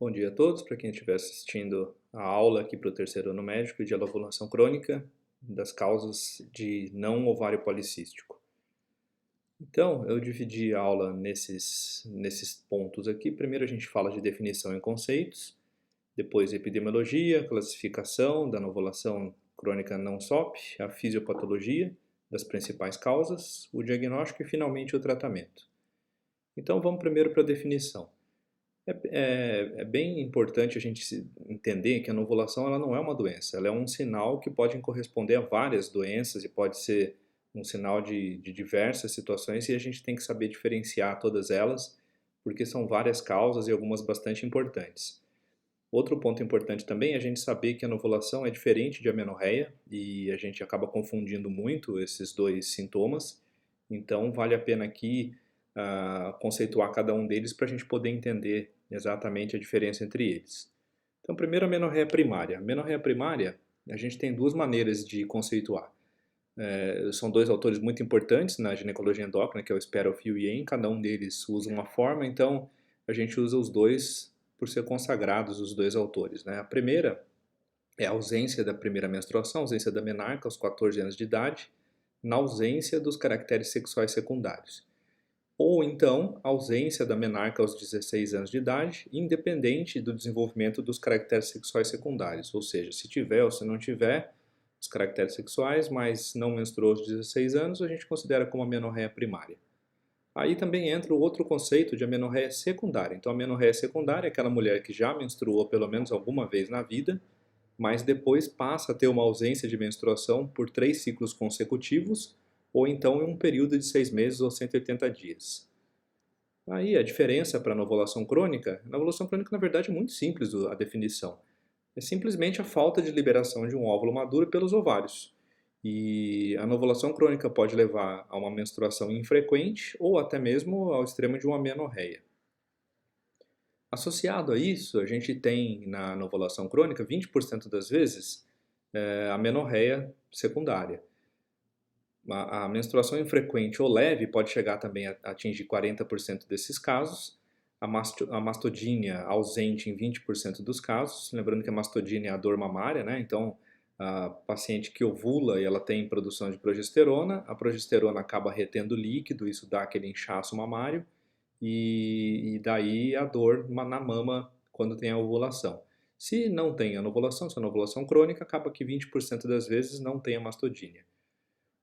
Bom dia a todos, para quem estiver assistindo a aula aqui para o terceiro ano médico de ovulação crônica das causas de não ovário policístico. Então, eu dividi a aula nesses pontos aqui. Primeiro a gente fala de definição e conceitos, depois epidemiologia, classificação da ovulação crônica não SOP, a fisiopatologia das principais causas, o diagnóstico e finalmente o tratamento. Então vamos primeiro para a definição. É bem importante a gente entender que a anovulação ela não é uma doença, ela é um sinal que pode corresponder a várias doenças e pode ser um sinal de diversas situações e a gente tem que saber diferenciar todas elas, porque são várias causas e algumas bastante importantes. Outro ponto importante também é a gente saber que a anovulação é diferente de amenorreia e a gente acaba confundindo muito esses dois sintomas, então vale a pena aqui conceituar cada um deles para a gente poder entender exatamente a diferença entre eles. Então, primeiro a menorreia primária. A menorreia primária, a gente tem duas maneiras de conceituar. São dois autores muito importantes na ginecologia endócrina, que é o Speroff e o Yen, cada um deles usa uma forma, então a gente usa os dois por ser consagrados, os dois autores, né? A primeira é a ausência da primeira menstruação, ausência da menarca aos 14 anos de idade, na ausência dos caracteres sexuais secundários. Ou então, a ausência da menarca aos 16 anos de idade, independente do desenvolvimento dos caracteres sexuais secundários. Ou seja, se tiver ou se não tiver os caracteres sexuais, mas não menstruou aos 16 anos, a gente considera como amenorreia primária. Aí também entra o outro conceito de amenorreia secundária. Então, a amenorreia secundária é aquela mulher que já menstruou pelo menos alguma vez na vida, mas depois passa a ter uma ausência de menstruação por 3 ciclos consecutivos, ou então em um período de 6 meses ou 180 dias. Aí a diferença para a anovulação crônica, a anovulação crônica na verdade é muito simples a definição. É simplesmente a falta de liberação de um óvulo maduro pelos ovários. E a anovulação crônica pode levar a uma menstruação infrequente ou até mesmo ao extremo de uma amenorreia. Associado a isso, a gente tem na anovulação crônica 20% das vezes a amenorreia secundária. A menstruação infrequente ou leve pode chegar também a atingir 40% desses casos. A mastodínia ausente em 20% dos casos. Lembrando que a mastodínia é a dor mamária, né? Então, a paciente que ovula e ela tem produção de progesterona, a progesterona acaba retendo líquido, isso dá aquele inchaço mamário e daí a dor na mama quando tem a ovulação. Se não tem a ovulação, se é uma ovulação crônica, acaba que 20% das vezes não tem a mastodínia.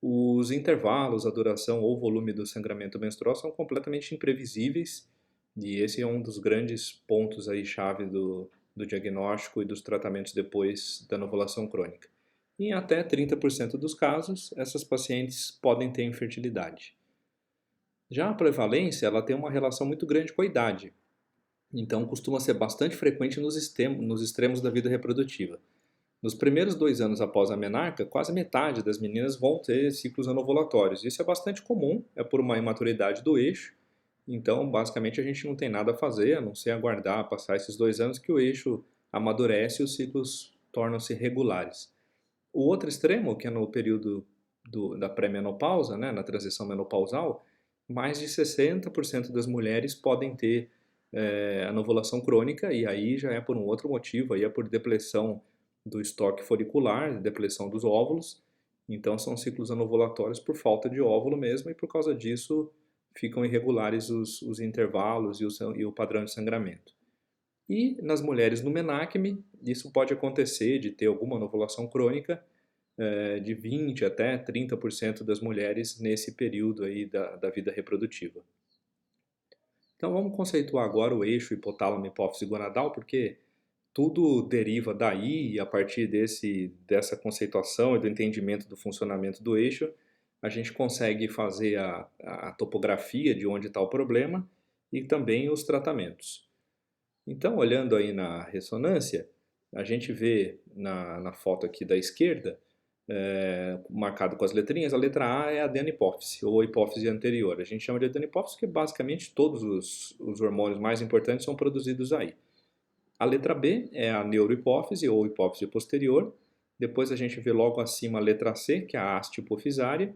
Os intervalos, a duração ou volume do sangramento menstrual são completamente imprevisíveis e esse é um dos grandes pontos aí chave do diagnóstico e dos tratamentos depois da ovulação crônica. Em até 30% dos casos, essas pacientes podem ter infertilidade. Já a prevalência, ela tem uma relação muito grande com a idade, então costuma ser bastante frequente nos extremos da vida reprodutiva. Nos primeiros 2 anos após a menarca, quase metade das meninas vão ter ciclos anovulatórios. Isso é bastante comum, é por uma imaturidade do eixo. Então, basicamente, a gente não tem nada a fazer, a não ser aguardar passar esses 2 anos que o eixo amadurece e os ciclos tornam-se regulares. O outro extremo, que é no período da pré-menopausa, né, na transição menopausal, mais de 60% das mulheres podem ter anovulação crônica e aí já é por um outro motivo, aí é por depressão do estoque folicular, depressão dos óvulos. Então são ciclos anovulatórios por falta de óvulo mesmo e por causa disso ficam irregulares os intervalos e o padrão de sangramento. E nas mulheres no menacme, isso pode acontecer de ter alguma anovulação crônica de 20 até 30% das mulheres nesse período aí da vida reprodutiva. Então vamos conceituar agora o eixo hipotálamo hipófise gonadal, porque tudo deriva daí e a partir dessa conceituação e do entendimento do funcionamento do eixo, a gente consegue fazer a topografia de onde está o problema e também os tratamentos. Então, olhando aí na ressonância, a gente vê na foto aqui da esquerda, marcado com as letrinhas, a letra A é a adenopófise, ou hipófise anterior. A gente chama de adenopófise porque basicamente todos os hormônios mais importantes são produzidos aí. A letra B é a neurohipófise, ou hipófise posterior. Depois a gente vê logo acima a letra C, que é a haste hipofisária.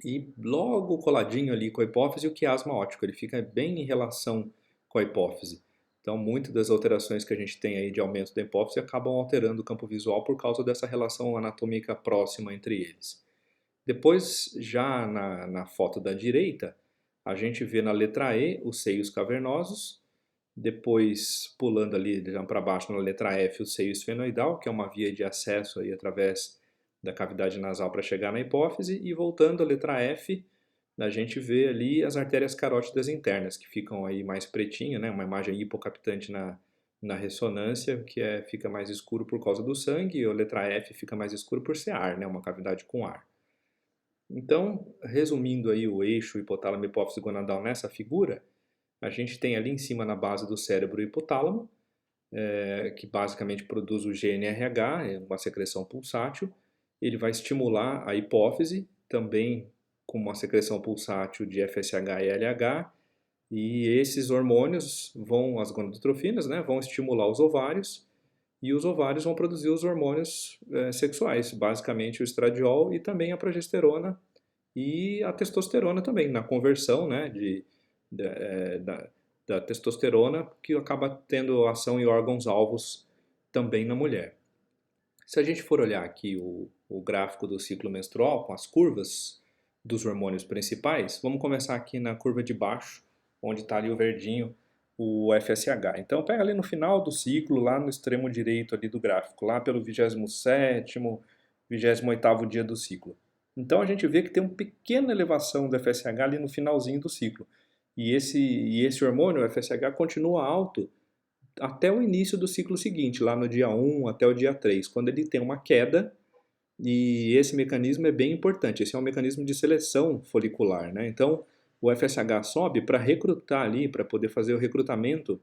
E logo coladinho ali com a hipófise, o quiasma óptico. Ele fica bem em relação com a hipófise. Então, muitas das alterações que a gente tem aí de aumento da hipófise acabam alterando o campo visual por causa dessa relação anatômica próxima entre eles. Depois, já na foto da direita, a gente vê na letra E os seios cavernosos, depois pulando ali para baixo na letra F o seio esfenoidal, que é uma via de acesso aí através da cavidade nasal para chegar na hipófise, e voltando à letra F, a gente vê ali as artérias carótidas internas, que ficam aí mais pretinho, né? Uma imagem hipocaptante na ressonância, que fica mais escuro por causa do sangue, e a letra F fica mais escuro por ser ar, né? Uma cavidade com ar. Então, resumindo aí o eixo hipotálamo hipófise gonadal nessa figura, a gente tem ali em cima na base do cérebro o hipotálamo, que basicamente produz o GNRH, uma secreção pulsátil. Ele vai estimular a hipófise, também com uma secreção pulsátil de FSH e LH, e esses hormônios as gonadotrofinas, né, vão estimular os ovários, e os ovários vão produzir os hormônios sexuais, basicamente o estradiol e também a progesterona e a testosterona também, na conversão, né, da testosterona, que acaba tendo ação em órgãos-alvos também na mulher. Se a gente for olhar aqui o gráfico do ciclo menstrual, com as curvas dos hormônios principais, vamos começar aqui na curva de baixo, onde está ali o verdinho, o FSH. Então pega ali no final do ciclo, lá no extremo direito ali do gráfico, lá pelo 27º, 28º dia do ciclo. Então a gente vê que tem uma pequena elevação do FSH ali no finalzinho do ciclo. E esse hormônio, o FSH, continua alto até o início do ciclo seguinte, lá no dia 1 até o dia 3, quando ele tem uma queda, e esse mecanismo é bem importante. Esse é um mecanismo de seleção folicular, né? Então, o FSH sobe para recrutar ali, para poder fazer o recrutamento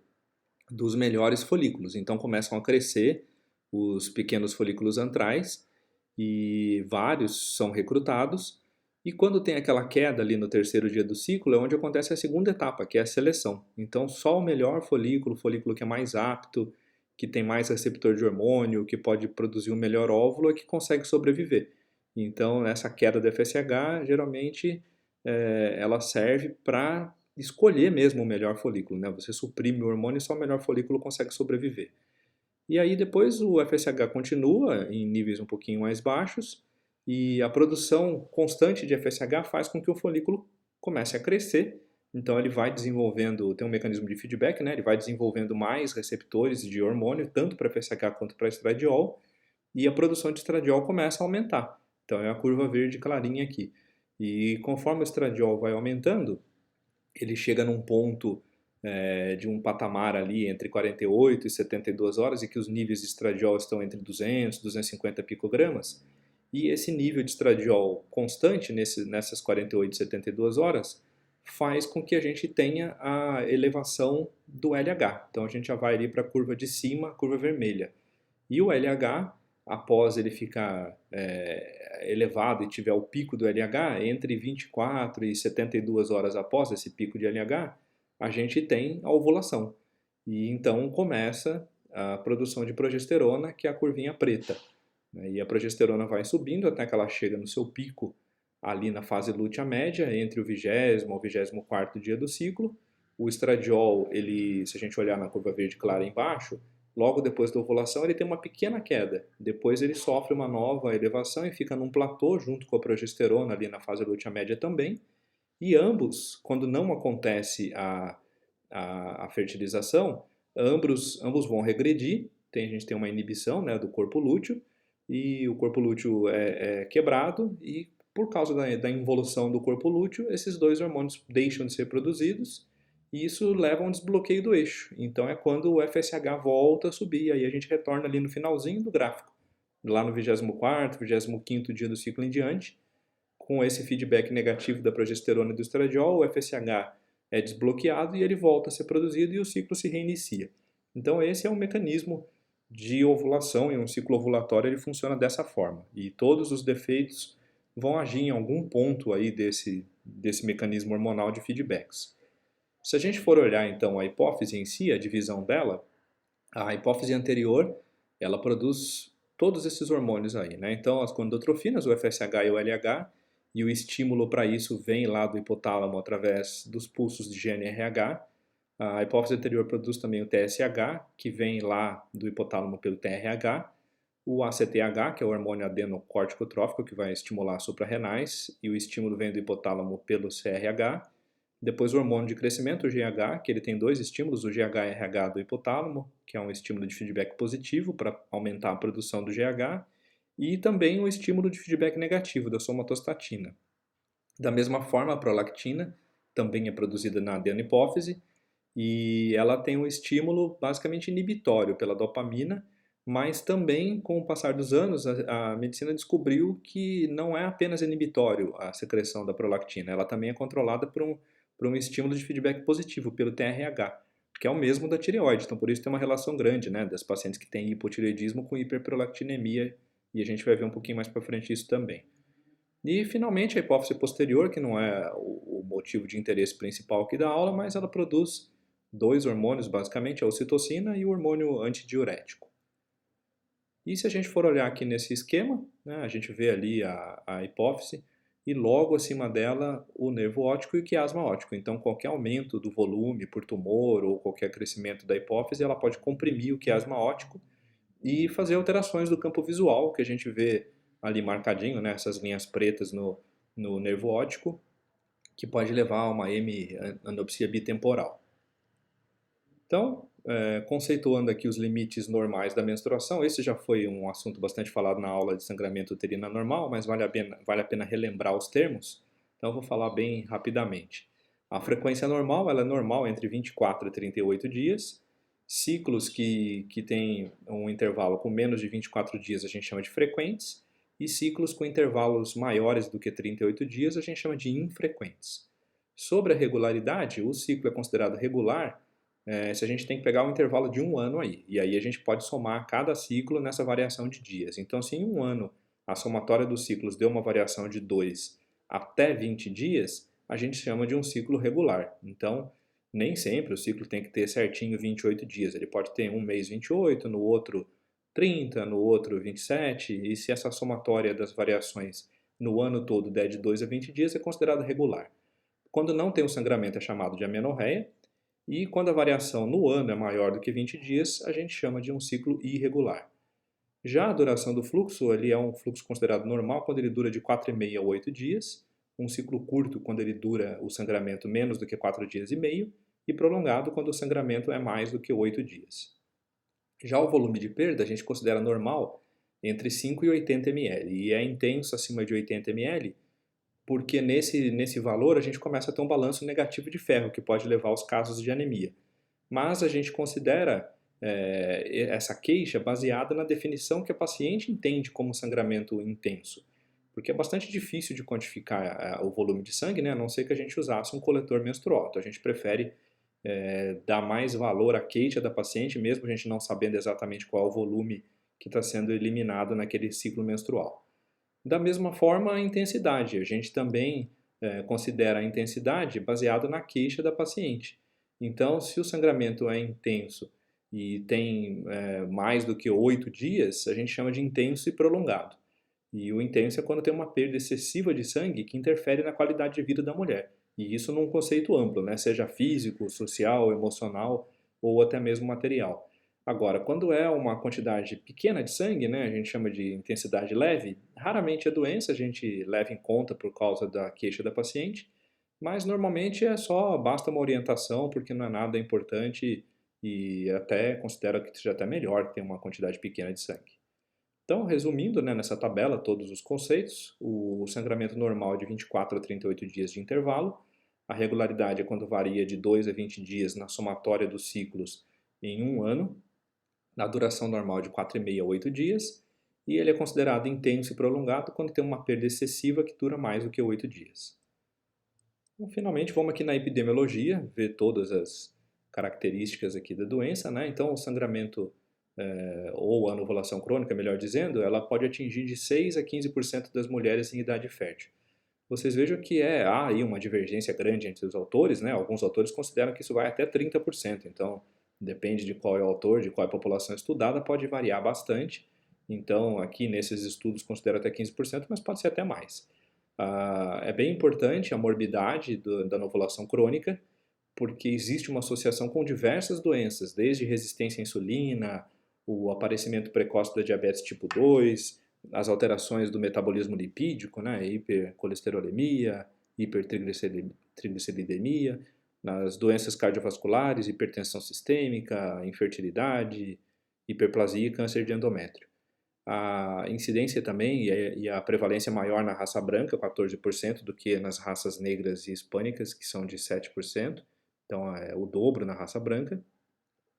dos melhores folículos. Então, começam a crescer os pequenos folículos antrais e vários são recrutados. E quando tem aquela queda ali no terceiro dia do ciclo, é onde acontece a segunda etapa, que é a seleção. Então, só o melhor folículo, o folículo que é mais apto, que tem mais receptor de hormônio, que pode produzir o melhor óvulo, é que consegue sobreviver. Então, essa queda do FSH, geralmente, ela serve para escolher mesmo o melhor folículo, né? Você suprime o hormônio e só o melhor folículo consegue sobreviver. E aí depois o FSH continua em níveis um pouquinho mais baixos e a produção constante de FSH faz com que o folículo comece a crescer. Então ele vai desenvolvendo, tem um mecanismo de feedback, né? Ele vai desenvolvendo mais receptores de hormônio, tanto para FSH quanto para estradiol, e a produção de estradiol começa a aumentar. Então é a curva verde clarinha aqui. E conforme o estradiol vai aumentando, ele chega num ponto de um patamar ali entre 48 e 72 horas e que os níveis de estradiol estão entre 200 e 250 picogramas. E esse nível de estradiol constante nessas 48 e 72 horas faz com que a gente tenha a elevação do LH. Então a gente já vai ali para a curva de cima, a curva vermelha. E o LH, após ele ficar elevado e tiver o pico do LH, entre 24 e 72 horas após esse pico de LH, a gente tem a ovulação. E então começa a produção de progesterona, que é a curvinha preta. E a progesterona vai subindo até que ela chega no seu pico ali na fase lútea média, entre o 20º ao 24º dia do ciclo. O estradiol, se a gente olhar na curva verde clara embaixo, logo depois da ovulação ele tem uma pequena queda. Depois ele sofre uma nova elevação e fica num platô junto com a progesterona ali na fase lútea média também. E ambos, quando não acontece a fertilização, ambos vão regredir. A gente tem uma inibição, né, do corpo lúteo, e o corpo lúteo é quebrado, e por causa da involução do corpo lúteo, esses dois hormônios deixam de ser produzidos, e isso leva a um desbloqueio do eixo. Então é quando o FSH volta a subir, aí a gente retorna ali no finalzinho do gráfico, lá no 24º, 25º dia do ciclo em diante, com esse feedback negativo da progesterona e do estradiol, o FSH é desbloqueado e ele volta a ser produzido e o ciclo se reinicia. Então esse é um mecanismo de ovulação, e um ciclo ovulatório ele funciona dessa forma. E todos os defeitos vão agir em algum ponto aí desse mecanismo hormonal de feedbacks. Se a gente for olhar então a hipófise em si, a divisão dela, a hipófise anterior, ela produz todos esses hormônios aí, né? Então as gonadotrofinas, o FSH e o LH, e o estímulo para isso vem lá do hipotálamo através dos pulsos de GNRH. A hipófise anterior produz também o TSH, que vem lá do hipotálamo pelo TRH, o ACTH, que é o hormônio adenocórtico-trófico, que vai estimular suprarrenais, e o estímulo vem do hipotálamo pelo CRH. Depois o hormônio de crescimento, o GH, que ele tem dois estímulos, o GH-RH do hipotálamo, que é um estímulo de feedback positivo para aumentar a produção do GH, e também um estímulo de feedback negativo da somatostatina. Da mesma forma, a prolactina também é produzida na adenopófise, e ela tem um estímulo basicamente inibitório pela dopamina, mas também, com o passar dos anos, a medicina descobriu que não é apenas inibitório a secreção da prolactina, ela também é controlada por um estímulo de feedback positivo, pelo TRH, que é o mesmo da tireoide. Então, por isso tem uma relação grande, né, das pacientes que têm hipotireoidismo com hiperprolactinemia, e a gente vai ver um pouquinho mais para frente isso também. E, finalmente, a hipófise posterior, que não é o motivo de interesse principal aqui da aula, mas ela produz dois hormônios, basicamente, a ocitocina e o hormônio antidiurético. E se a gente for olhar aqui nesse esquema, né, a gente vê ali a hipófise e logo acima dela o nervo óptico e o quiasma óptico. Então, qualquer aumento do volume por tumor ou qualquer crescimento da hipófise, ela pode comprimir o quiasma óptico e fazer alterações do campo visual, que a gente vê ali marcadinho, né, essas linhas pretas no nervo óptico, que pode levar a uma hemianopsia bitemporal. Então, conceituando aqui os limites normais da menstruação, esse já foi um assunto bastante falado na aula de sangramento uterino anormal, mas vale a pena relembrar os termos, então eu vou falar bem rapidamente. A frequência normal, ela é normal entre 24 e 38 dias. Ciclos que têm um intervalo com menos de 24 dias a gente chama de frequentes, e ciclos com intervalos maiores do que 38 dias a gente chama de infrequentes. Sobre a regularidade, o ciclo é considerado regular se a gente tem que pegar um intervalo de um ano aí, e aí a gente pode somar cada ciclo nessa variação de dias. Então, se em um ano a somatória dos ciclos deu uma variação de 2 até 20 dias, a gente chama de um ciclo regular. Então, nem sempre o ciclo tem que ter certinho 28 dias. Ele pode ter um mês 28, no outro 30, no outro 27, e se essa somatória das variações no ano todo der de 2 a 20 dias, é considerado regular. Quando não tem o sangramento é chamado de amenorreia, e quando a variação no ano é maior do que 20 dias, a gente chama de um ciclo irregular. Já a duração do fluxo, ele é um fluxo considerado normal quando ele dura de 4,5 a 8 dias, um ciclo curto quando ele dura o sangramento menos do que 4 dias e meio, e prolongado quando o sangramento é mais do que 8 dias. Já o volume de perda a gente considera normal entre 5 e 80 ml, e é intenso acima de 80 ml, porque nesse valor a gente começa a ter um balanço negativo de ferro, que pode levar aos casos de anemia. Mas a gente considera essa queixa baseada na definição que a paciente entende como sangramento intenso, porque é bastante difícil de quantificar o volume de sangue, né, a não ser que a gente usasse um coletor menstrual. Então a gente prefere dar mais valor à queixa da paciente, mesmo a gente não sabendo exatamente qual é o volume que está sendo eliminado naquele ciclo menstrual. Da mesma forma, a intensidade. A gente também considera a intensidade baseado na queixa da paciente. Então, se o sangramento é intenso e tem mais do que 8 dias, a gente chama de intenso e prolongado. E o intenso é quando tem uma perda excessiva de sangue que interfere na qualidade de vida da mulher. E isso num conceito amplo, né? Seja físico, social, emocional ou até mesmo material. Agora, quando é uma quantidade pequena de sangue, né, a gente chama de intensidade leve, raramente é doença, a gente leva em conta por causa da queixa da paciente, mas normalmente basta uma orientação, porque não é nada importante e até considero que seja até melhor ter uma quantidade pequena de sangue. Então, resumindo, né, nessa tabela todos os conceitos, o sangramento normal é de 24 a 38 dias de intervalo, a regularidade é quando varia de 2 a 20 dias na somatória dos ciclos em um ano, na duração normal de 4,5 a 8 dias, e ele é considerado intenso e prolongado quando tem uma perda excessiva que dura mais do que 8 dias. Então, finalmente, vamos aqui na epidemiologia, ver todas as características aqui da doença, né? Então, o sangramento ou a anovulação crônica, melhor dizendo, ela pode atingir de 6 a 15% das mulheres em idade fértil. Vocês vejam que há aí uma divergência grande entre os autores, né? Alguns autores consideram que isso vai até 30%, então depende de qual é o autor, de qual é a população estudada, pode variar bastante. Então, aqui nesses estudos considero até 15%, mas pode ser até mais. É bem importante a morbidade da anovulação crônica, porque existe uma associação com diversas doenças, desde resistência à insulina, o aparecimento precoce da diabetes tipo 2, as alterações do metabolismo lipídico, né, hipercolesterolemia, hipertrigliceridemia, nas doenças cardiovasculares, hipertensão sistêmica, infertilidade, hiperplasia e câncer de endométrio. A incidência também e a prevalência maior na raça branca, 14%, do que nas raças negras e hispânicas, que são de 7%. Então, é o dobro na raça branca.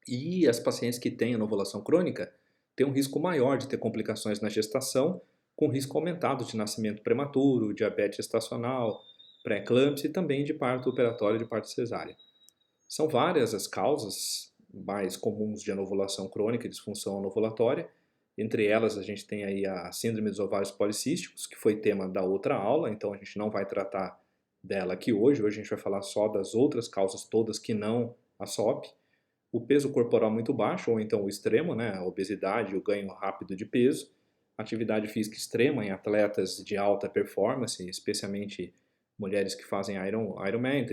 E as pacientes que têm anovulação crônica têm um risco maior de ter complicações na gestação, com risco aumentado de nascimento prematuro, diabetes gestacional, pré-eclâmpsia e também de parto operatório e de parto cesárea. São várias as causas mais comuns de anovulação crônica e disfunção anovulatória. Entre elas, a gente tem aí a síndrome dos ovários policísticos, que foi tema da outra aula, então a gente não vai tratar dela aqui hoje. Hoje a gente vai falar só das outras causas todas que não a SOP. O peso corporal muito baixo, ou então o extremo, né? A obesidade, o ganho rápido de peso. Atividade física extrema em atletas de alta performance, especialmente mulheres que fazem Ironman,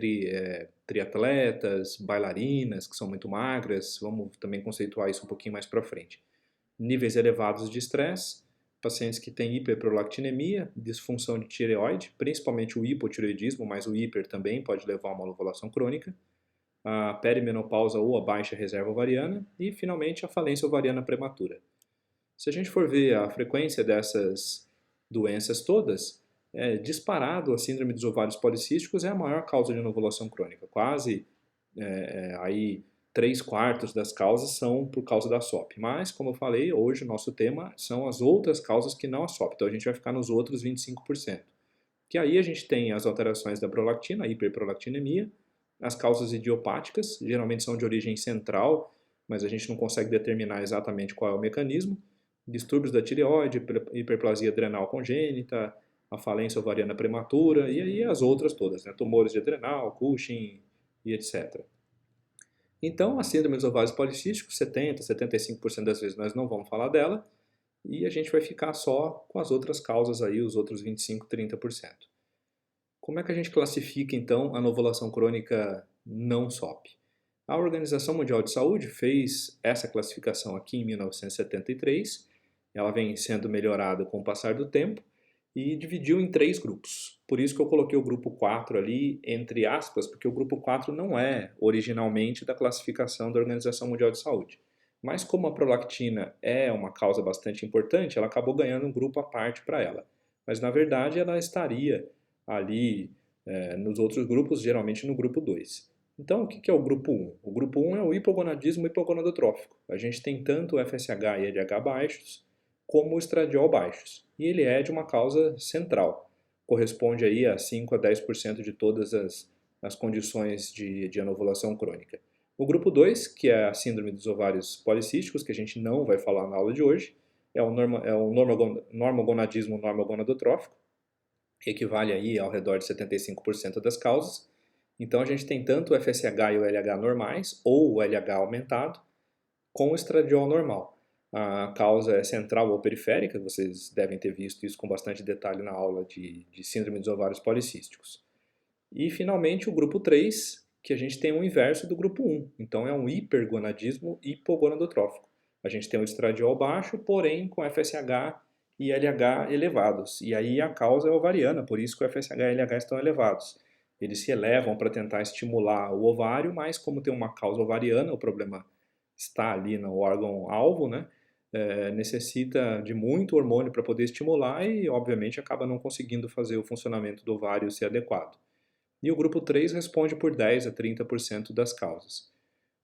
triatletas, bailarinas, que são muito magras. Vamos também conceituar isso um pouquinho mais para frente. Níveis elevados de estresse, pacientes que têm hiperprolactinemia, disfunção de tireoide, principalmente o hipotireoidismo, mas o hiper também pode levar a uma anovulação crônica, a perimenopausa ou a baixa reserva ovariana e, finalmente, a falência ovariana prematura. Se a gente for ver a frequência dessas doenças todas, disparado a síndrome dos ovários policísticos é a maior causa de anovulação crônica. Quase aí 3/4 das causas são por causa da SOP. Mas, como eu falei, hoje o nosso tema são as outras causas que não a SOP. Então a gente vai ficar nos outros 25%. Que aí a gente tem as alterações da prolactina, a hiperprolactinemia, as causas idiopáticas, geralmente são de origem central, mas a gente não consegue determinar exatamente qual é o mecanismo. Distúrbios da tireoide, hiperplasia adrenal congênita, a falência ovariana prematura e aí as outras todas, né? Tumores de adrenal, Cushing e etc. Então, a síndrome dos ovários policísticos, 70, 75% das vezes nós não vamos falar dela e a gente vai ficar só com as outras causas aí, os outros 25, 30%. Como é que a gente classifica, então, a anovulação crônica não SOP? A Organização Mundial de Saúde fez essa classificação aqui em 1973, ela vem sendo melhorada com o passar do tempo e dividiu em 3 grupos. Por isso que eu coloquei o grupo 4 ali, entre aspas, porque o grupo 4 não é originalmente da classificação da Organização Mundial de Saúde. Mas como a prolactina é uma causa bastante importante, ela acabou ganhando um grupo à parte para ela. Mas na verdade ela estaria ali nos outros grupos, geralmente no grupo 2. Então o que é o grupo 1? O grupo 1 é o hipogonadismo hipogonadotrófico. A gente tem tanto o FSH e LH baixos, como o estradiol baixos. E ele é de uma causa central. Corresponde aí a 5 a 10% de todas as condições de anovulação crônica. O grupo 2, que é a síndrome dos ovários policísticos, que a gente não vai falar na aula de hoje, é o normogonadismo normogonadotrófico, que equivale aí ao redor de 75% das causas. Então a gente tem tanto o FSH e o LH normais, ou o LH aumentado, com o estradiol normal. A causa é central ou periférica, vocês devem ter visto isso com bastante detalhe na aula de síndrome dos ovários policísticos. E, finalmente, o grupo 3, que a gente tem o inverso do grupo 1. Então, é um hipergonadismo hipogonadotrófico. A gente tem o estradiol baixo, porém com FSH e LH elevados. E aí a causa é ovariana, por isso que o FSH e LH estão elevados. Eles se elevam para tentar estimular o ovário, mas como tem uma causa ovariana, o problema está ali no órgão-alvo, né? Necessita de muito hormônio para poder estimular e, obviamente, acaba não conseguindo fazer o funcionamento do ovário ser adequado. E o grupo 3 responde por 10 a 30% das causas.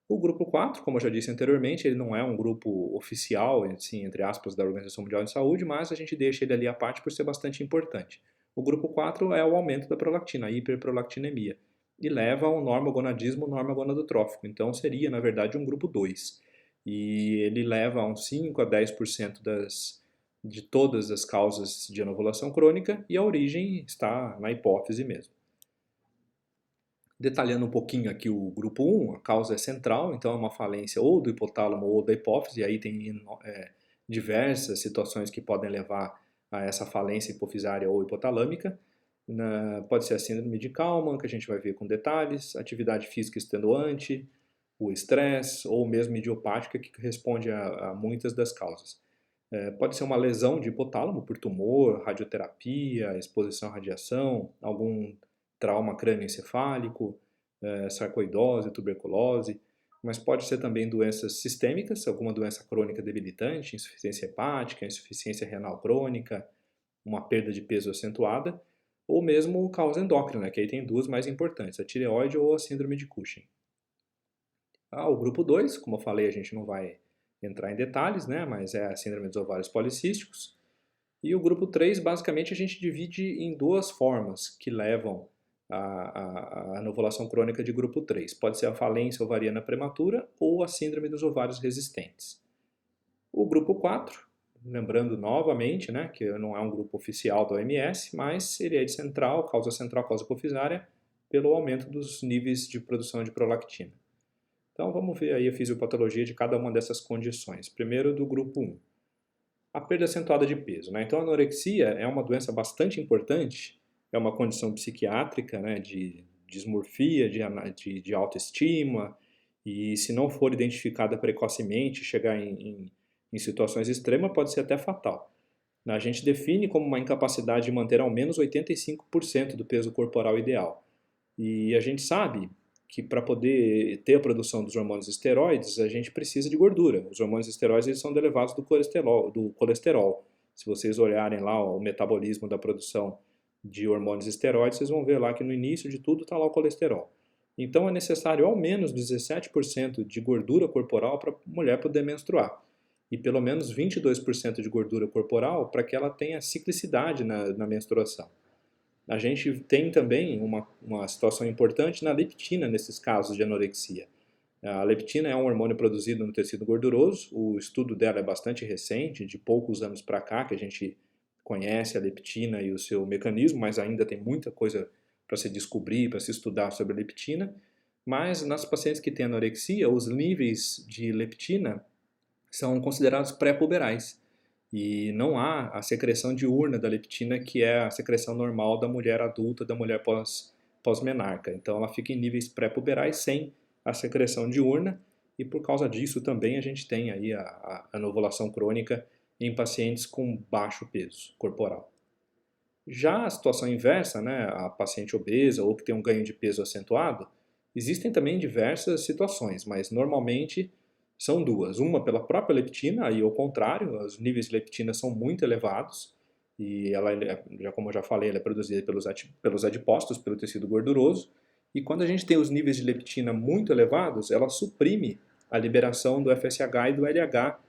O grupo 4, como eu já disse anteriormente, ele não é um grupo oficial, assim, entre aspas, da Organização Mundial de Saúde, mas a gente deixa ele ali à parte por ser bastante importante. O grupo 4 é o aumento da prolactina, a hiperprolactinemia, e leva ao normogonadismo normogonadotrófico. Então seria, na verdade, um grupo 2. E ele leva a uns 5 a 10% de todas as causas de anovulação crônica e a origem está na hipófise mesmo. Detalhando um pouquinho aqui o grupo 1, a causa é central, então é uma falência ou do hipotálamo ou da hipófise, e aí tem diversas situações que podem levar a essa falência hipofisária ou hipotalâmica. Pode ser a síndrome de Kalman, que a gente vai ver com detalhes, atividade física extenuante, o estresse, ou mesmo idiopática, que responde a muitas das causas. Pode ser uma lesão de hipotálamo por tumor, radioterapia, exposição à radiação, algum trauma crânioencefálico, sarcoidose, tuberculose, mas pode ser também doenças sistêmicas, alguma doença crônica debilitante, insuficiência hepática, insuficiência renal crônica, uma perda de peso acentuada, ou mesmo causa endócrina, que aí tem duas mais importantes, a tireoide ou a síndrome de Cushing. O grupo 2, como eu falei, a gente não vai entrar em detalhes, né, mas é a síndrome dos ovários policísticos. E o grupo 3, basicamente, a gente divide em duas formas que levam à anovulação crônica de grupo 3. Pode ser a falência ovariana prematura ou a síndrome dos ovários resistentes. O grupo 4, lembrando novamente, né, que não é um grupo oficial da OMS, mas ele é de central, causa hipofisária, pelo aumento dos níveis de produção de prolactina. Então vamos ver aí a fisiopatologia de cada uma dessas condições. Primeiro do grupo 1. A perda acentuada de peso, né? Então a anorexia é uma doença bastante importante, é uma condição psiquiátrica, né, de dismorfia, de autoestima, e se não for identificada precocemente, chegar em situações extremas, pode ser até fatal. A gente define como uma incapacidade de manter ao menos 85% do peso corporal ideal. E a gente sabe que para poder ter a produção dos hormônios esteroides, a gente precisa de gordura. Os hormônios esteroides eles são derivados do colesterol. Se vocês olharem lá o metabolismo da produção de hormônios esteroides, vocês vão ver lá que no início de tudo está lá o colesterol. Então é necessário ao menos 17% de gordura corporal para a mulher poder menstruar. E pelo menos 22% de gordura corporal para que ela tenha ciclicidade na menstruação. A gente tem também uma situação importante na leptina nesses casos de anorexia. A leptina é um hormônio produzido no tecido gorduroso, o estudo dela é bastante recente, de poucos anos para cá que a gente conhece a leptina e o seu mecanismo, mas ainda tem muita coisa para se descobrir, para se estudar sobre a leptina. Mas nas pacientes que têm anorexia, os níveis de leptina são considerados pré-puberais. E não há a secreção diurna da leptina, que é a secreção normal da mulher adulta, da mulher pós-menarca. Então ela fica em níveis pré-puberais sem a secreção diurna e por causa disso também a gente tem aí a anovulação crônica em pacientes com baixo peso corporal. Já a situação inversa, né, a paciente obesa ou que tem um ganho de peso acentuado, existem também diversas situações, mas normalmente são duas. Uma pela própria leptina, aí ao contrário, os níveis de leptina são muito elevados e ela, como eu já falei, ela é produzida pelos adipócitos, pelo tecido gorduroso. E quando a gente tem os níveis de leptina muito elevados, ela suprime a liberação do FSH e do LH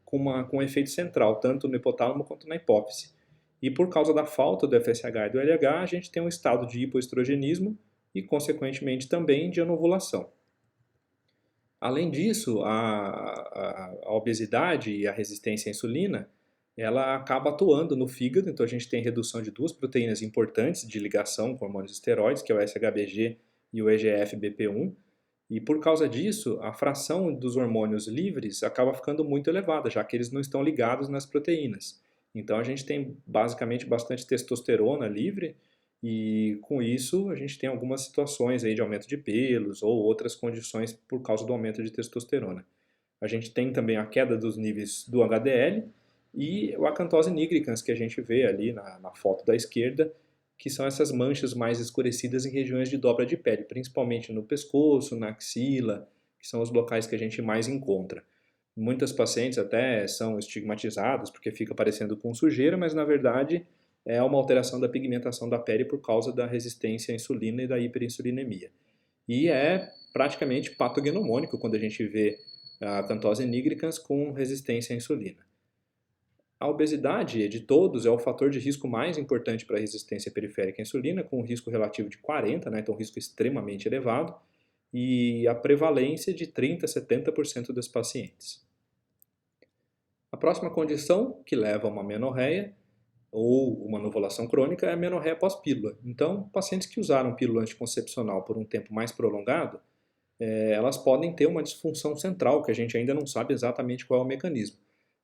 com um efeito central, tanto no hipotálamo quanto na hipófise. E por causa da falta do FSH e do LH, a gente tem um estado de hipoestrogenismo e, consequentemente, também de anovulação. Além disso, a obesidade e a resistência à insulina, ela acaba atuando no fígado, então a gente tem redução de duas proteínas importantes de ligação com hormônios esteroides, que é o SHBG e o EGF-BP1, e por causa disso, a fração dos hormônios livres acaba ficando muito elevada, já que eles não estão ligados nas proteínas. Então a gente tem basicamente bastante testosterona livre, e com isso a gente tem algumas situações aí de aumento de pelos ou outras condições por causa do aumento de testosterona. A gente tem também a queda dos níveis do HDL e o acantose nigricans que a gente vê ali na foto da esquerda, que são essas manchas mais escurecidas em regiões de dobra de pele, principalmente no pescoço, na axila, que são os locais que a gente mais encontra. Muitas pacientes até são estigmatizadas porque fica parecendo com sujeira, mas na verdade é uma alteração da pigmentação da pele por causa da resistência à insulina e da hiperinsulinemia. E é praticamente patognomônico quando a gente vê a acantose nigricans com resistência à insulina. A obesidade de todos é o fator de risco mais importante para a resistência periférica à insulina, com um risco relativo de 40, né, então um risco extremamente elevado, e a prevalência de 30 a 70% das pacientes. A próxima condição que leva a uma amenorreia ou uma anovulação crônica é a amenorreia pós-pílula. Então, pacientes que usaram pílula anticoncepcional por um tempo mais prolongado, elas podem ter uma disfunção central, que a gente ainda não sabe exatamente qual é o mecanismo.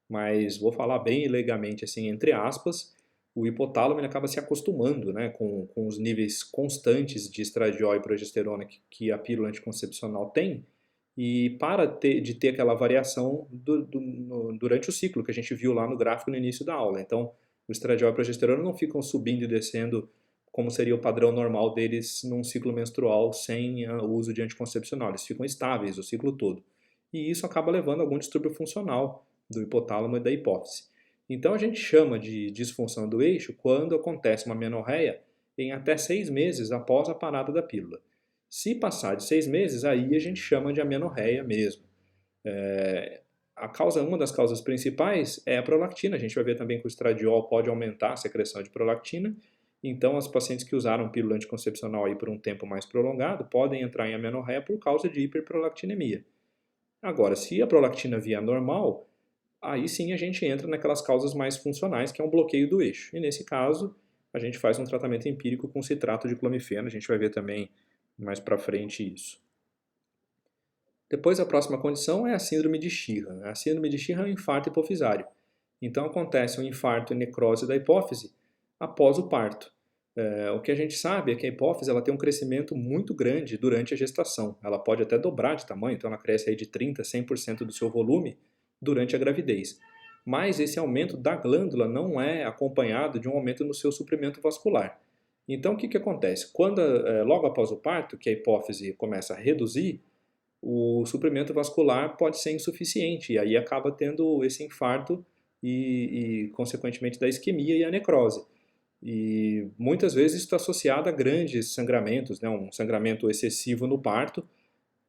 Mas vou falar bem leigamente, assim, entre aspas, o hipotálamo ele acaba se acostumando, né, com os níveis constantes de estradiol e progesterona que a pílula anticoncepcional tem, e para de ter aquela variação durante o ciclo, que a gente viu lá no gráfico no início da aula. Então, o estradiol e a progesterona não ficam subindo e descendo como seria o padrão normal deles num ciclo menstrual sem o uso de anticoncepcional. Eles ficam estáveis o ciclo todo. E isso acaba levando a algum distúrbio funcional do hipotálamo e da hipófise. Então a gente chama de disfunção do eixo quando acontece uma menorreia em até 6 meses após a parada da pílula. Se passar de 6 meses, aí a gente chama de amenorreia mesmo. Uma das causas principais é a prolactina. A gente vai ver também que o estradiol pode aumentar a secreção de prolactina. Então, as pacientes que usaram pílula anticoncepcional aí por um tempo mais prolongado podem entrar em amenorreia por causa de hiperprolactinemia. Agora, se a prolactina vier normal, aí sim a gente entra naquelas causas mais funcionais, que é um bloqueio do eixo. E nesse caso, a gente faz um tratamento empírico com citrato de clomifeno. A gente vai ver também mais para frente isso. Depois, a próxima condição é a síndrome de Sheehan. A síndrome de Sheehan é um infarto hipofisário. Então, acontece um infarto e necrose da hipófise após o parto. O que a gente sabe é que a hipófise ela tem um crescimento muito grande durante a gestação. Ela pode até dobrar de tamanho, então ela cresce aí de 30% a 100% do seu volume durante a gravidez. Mas esse aumento da glândula não é acompanhado de um aumento no seu suprimento vascular. Então, o que acontece? Logo após o parto, que a hipófise começa a reduzir, o suprimento vascular pode ser insuficiente, e aí acaba tendo esse infarto consequentemente, da isquemia e a necrose. E muitas vezes isso está associado a grandes sangramentos, né? Um sangramento excessivo no parto,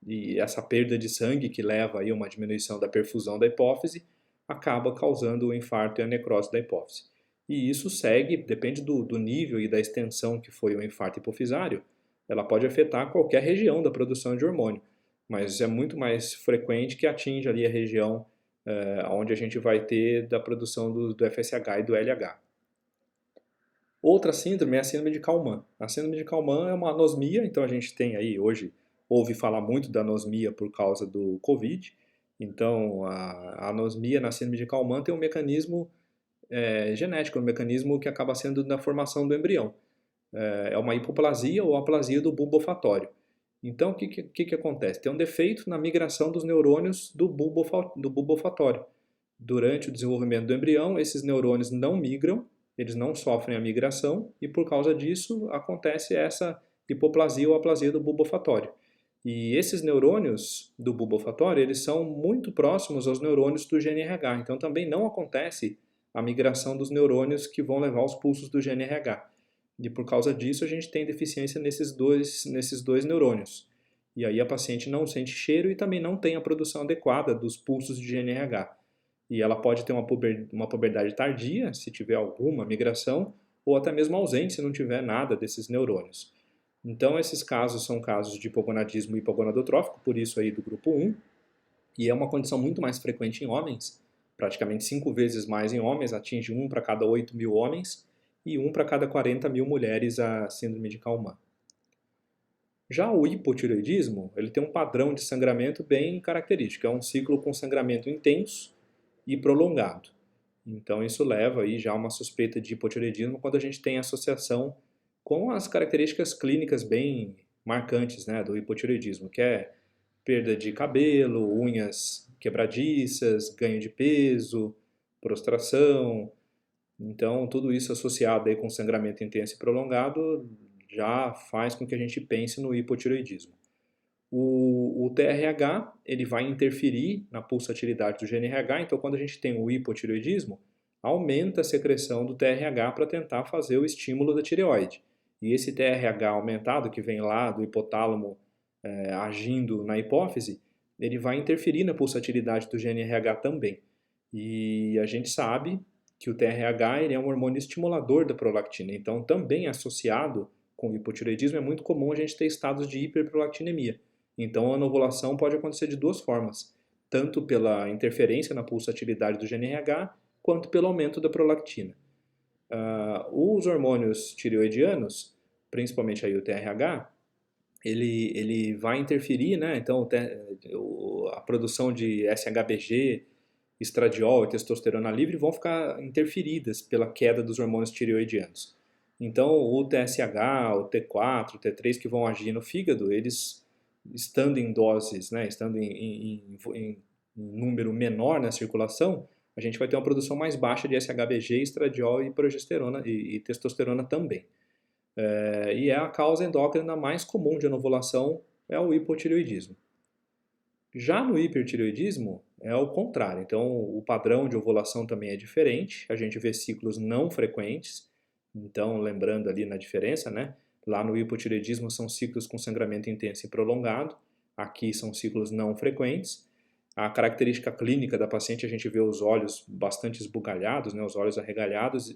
e essa perda de sangue que leva aí a uma diminuição da perfusão da hipófise acaba causando o infarto e a necrose da hipófise. E isso segue, depende do nível e da extensão que foi o infarto hipofisário, ela pode afetar qualquer região da produção de hormônio, mas é muito mais frequente que atinja ali a região onde a gente vai ter da produção do FSH e do LH. Outra síndrome é a síndrome de Kalman. A síndrome de Kalman é uma anosmia, então a gente tem aí hoje, ouve falar muito da anosmia por causa do Covid. Então a anosmia na síndrome de Kalman tem um mecanismo genético, um mecanismo que acaba sendo na formação do embrião. É uma hipoplasia ou aplasia do bulbo olfatório. Então o que acontece? Tem um defeito na migração dos neurônios do bulbo olfatório. Durante o desenvolvimento do embrião, esses neurônios não migram, eles não sofrem a migração e por causa disso acontece essa hipoplasia ou aplasia do bulbo olfatório. E esses neurônios do bulbo olfatório, eles são muito próximos aos neurônios do GNRH, então também não acontece a migração dos neurônios que vão levar os pulsos do GNRH. E por causa disso a gente tem deficiência nesses dois neurônios. E aí a paciente não sente cheiro e também não tem a produção adequada dos pulsos de GNRH. E ela pode ter uma puberdade tardia, se tiver alguma migração, ou até mesmo ausente, se não tiver nada desses neurônios. Então, esses casos são casos de hipogonadismo hipogonadotrófico, por isso aí do grupo 1, e é uma condição muito mais frequente em homens, praticamente 5 vezes mais em homens, atinge 1 para cada 8 mil homens, e 1 para cada 40 mil mulheres a síndrome de Kalman. Já o hipotireoidismo, ele tem um padrão de sangramento bem característico, é um ciclo com sangramento intenso e prolongado. Então isso leva aí já a uma suspeita de hipotireoidismo quando a gente tem associação com as características clínicas bem marcantes, né, do hipotireoidismo, que é perda de cabelo, unhas quebradiças, ganho de peso, prostração. Então tudo isso associado aí com sangramento intenso e prolongado já faz com que a gente pense no hipotireoidismo. O TRH ele vai interferir na pulsatilidade do GNRH, então quando a gente tem o hipotireoidismo, aumenta a secreção do TRH para tentar fazer o estímulo da tireoide. E esse TRH aumentado, que vem lá do hipotálamo agindo na hipófise, ele vai interferir na pulsatilidade do GNRH também. E a gente sabe que o TRH ele é um hormônio estimulador da prolactina, então também associado com o hipotireoidismo é muito comum a gente ter estados de hiperprolactinemia. Então a anovulação pode acontecer de duas formas, tanto pela interferência na pulsatilidade do GNRH, quanto pelo aumento da prolactina. Os hormônios tireoidianos, principalmente aí o TRH, ele vai interferir, né? Então a produção de SHBG estradiol e testosterona livre vão ficar interferidas pela queda dos hormônios tireoidianos. Então, o TSH, o T4, o T3 que vão agir no fígado, eles estando em doses, né, estando em número menor na circulação, a gente vai ter uma produção mais baixa de SHBG, estradiol e progesterona e testosterona também. E é a causa endócrina mais comum de anovulação, é o hipotireoidismo. Já no hipertireoidismo é o contrário, então o padrão de ovulação também é diferente, a gente vê ciclos não frequentes, então lembrando ali na diferença, né? Lá no hipotireoidismo são ciclos com sangramento intenso e prolongado, aqui são ciclos não frequentes. A característica clínica da paciente, a gente vê os olhos bastante esbugalhados, né? Os olhos arregalados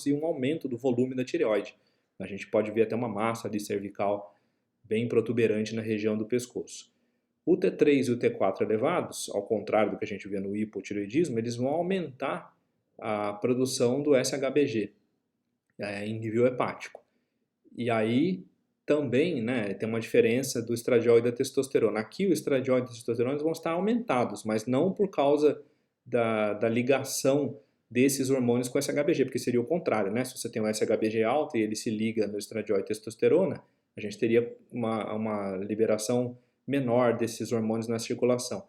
e um aumento do volume da tireoide. A gente pode ver até uma massa ali cervical bem protuberante na região do pescoço. O T3 e o T4 elevados, ao contrário do que a gente vê no hipotireoidismo, eles vão aumentar a produção do SHBG em nível hepático. E aí também, né, tem uma diferença do estradiol e da testosterona. Aqui o estradiol e a testosterona vão estar aumentados, mas não por causa da ligação desses hormônios com o SHBG, porque seria o contrário, né? Se você tem um SHBG alto e ele se liga no estradiol e testosterona, a gente teria uma liberação menor desses hormônios na circulação.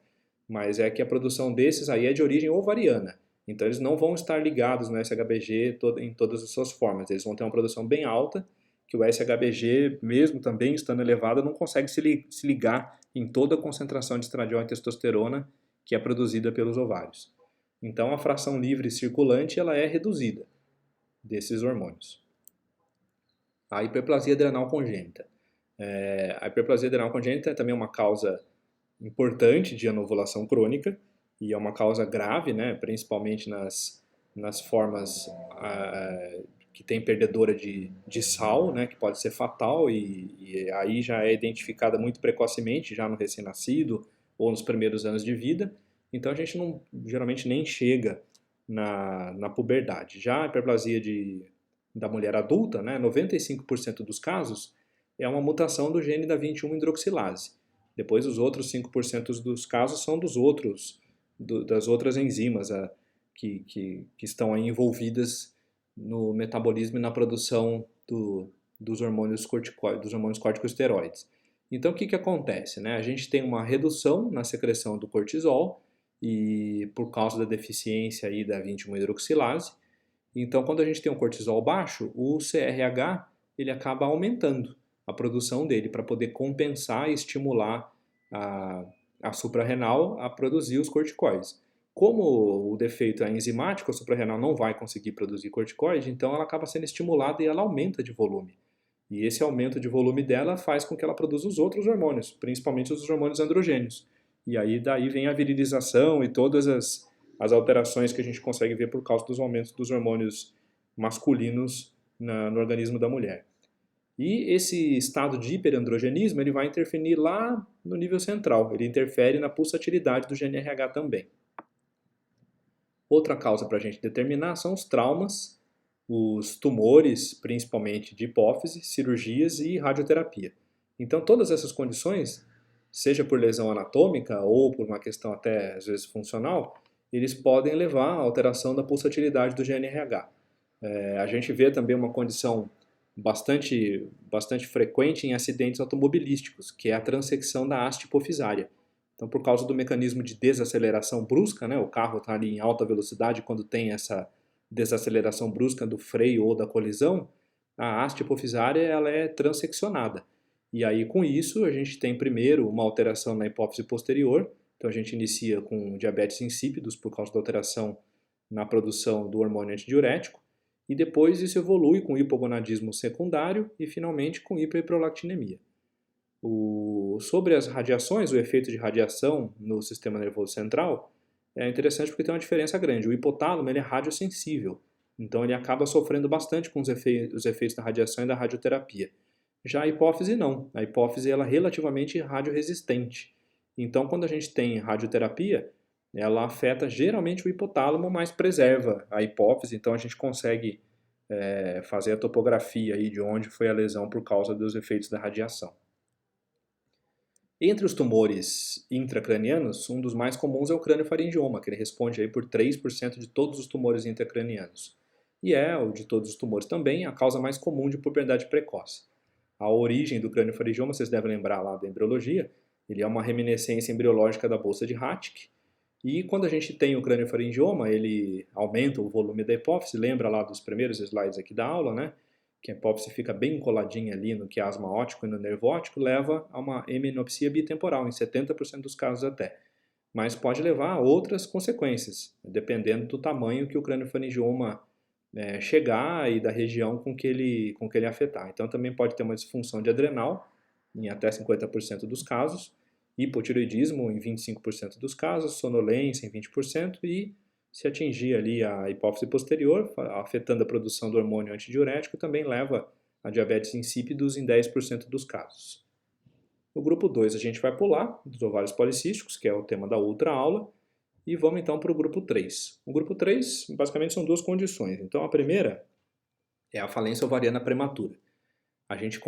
Mas é que a produção desses aí é de origem ovariana. Então eles não vão estar ligados no SHBG em todas as suas formas. Eles vão ter uma produção bem alta, que o SHBG, mesmo também estando elevado, não consegue se ligar em toda a concentração de estradiol e testosterona que é produzida pelos ovários. Então a fração livre circulante ela é reduzida desses hormônios. A hiperplasia adrenal congênita. A hiperplasia adrenal congênita é também uma causa importante de anovulação crônica e é uma causa grave, né, principalmente nas formas que tem perdedora de sal, né, que pode ser fatal e aí já é identificada muito precocemente, já no recém-nascido ou nos primeiros anos de vida. Então a gente não, geralmente nem chega na puberdade. Já a hiperplasia da mulher adulta, né, 95% dos casos, é uma mutação do gene da 21-hidroxilase. Depois os outros 5% dos casos são das outras enzimas que estão aí envolvidas no metabolismo e na produção dos hormônios corticosteroides. Então o que acontece? Né? A gente tem uma redução na secreção do cortisol e por causa da deficiência aí da 21-hidroxilase. Então quando a gente tem um cortisol baixo, o CRH ele acaba aumentando a produção dele para poder compensar e estimular a suprarrenal a produzir os corticoides. Como o defeito é enzimático, a suprarrenal não vai conseguir produzir corticoide, então ela acaba sendo estimulada e ela aumenta de volume. E esse aumento de volume dela faz com que ela produza os outros hormônios, principalmente os hormônios androgênios. E aí daí vem a virilização e todas as alterações que a gente consegue ver por causa dos aumentos dos hormônios masculinos no organismo da mulher. E esse estado de hiperandrogenismo ele vai interferir lá no nível central, ele interfere na pulsatilidade do GNRH também. Outra causa para a gente determinar são os traumas, os tumores, principalmente de hipófise, cirurgias e radioterapia. Então todas essas condições, seja por lesão anatômica ou por uma questão até às vezes funcional, eles podem levar à alteração da pulsatilidade do GNRH. A gente vê também uma condição bastante frequente em acidentes automobilísticos, que é a transecção da haste hipofisária. Então, por causa do mecanismo de desaceleração brusca, né, o carro está ali em alta velocidade, quando tem essa desaceleração brusca do freio ou da colisão, a haste hipofisária ela é transeccionada. E aí, com isso, a gente tem primeiro uma alteração na hipófise posterior, então a gente inicia com diabetes insípidos por causa da alteração na produção do hormônio antidiurético, e depois isso evolui com hipogonadismo secundário e finalmente com hiperprolactinemia. Sobre as radiações, o efeito de radiação no sistema nervoso central é interessante porque tem uma diferença grande. O hipotálamo ele é radiosensível, então ele acaba sofrendo bastante com os efeitos da radiação e da radioterapia. Já a hipófise não, a hipófise ela é relativamente radioresistente. Então quando a gente tem radioterapia, ela afeta geralmente o hipotálamo, mas preserva a hipófise, então a gente consegue fazer a topografia aí de onde foi a lesão por causa dos efeitos da radiação. Entre os tumores intracranianos, um dos mais comuns é o craniofaringioma, que ele responde aí por 3% de todos os tumores intracranianos. E é, o de todos os tumores também, a causa mais comum de puberdade precoce. A origem do craniofaringioma, vocês devem lembrar lá da embriologia, ele é uma reminiscência embriológica da bolsa de Hartke. E quando a gente tem o craniofaringioma, ele aumenta o volume da hipófise, lembra lá dos primeiros slides aqui da aula, né? Que a hipófise fica bem coladinha ali no quiasma óptico e no nervo óptico, leva a uma hemenopsia bitemporal, em 70% dos casos até. Mas pode levar a outras consequências, dependendo do tamanho que o craniofaringioma chegar e da região com que ele afetar. Então também pode ter uma disfunção de adrenal, em até 50% dos casos, hipotireoidismo em 25% dos casos, sonolência em 20% e se atingir ali a hipófise posterior, afetando a produção do hormônio antidiurético, também leva a diabetes insípidos em 10% dos casos. No grupo 2 a gente vai pular dos ovários policísticos, que é o tema da outra aula, e vamos então para o grupo 3. O grupo 3 basicamente são duas condições. Então a primeira é a falência ovariana prematura. A gente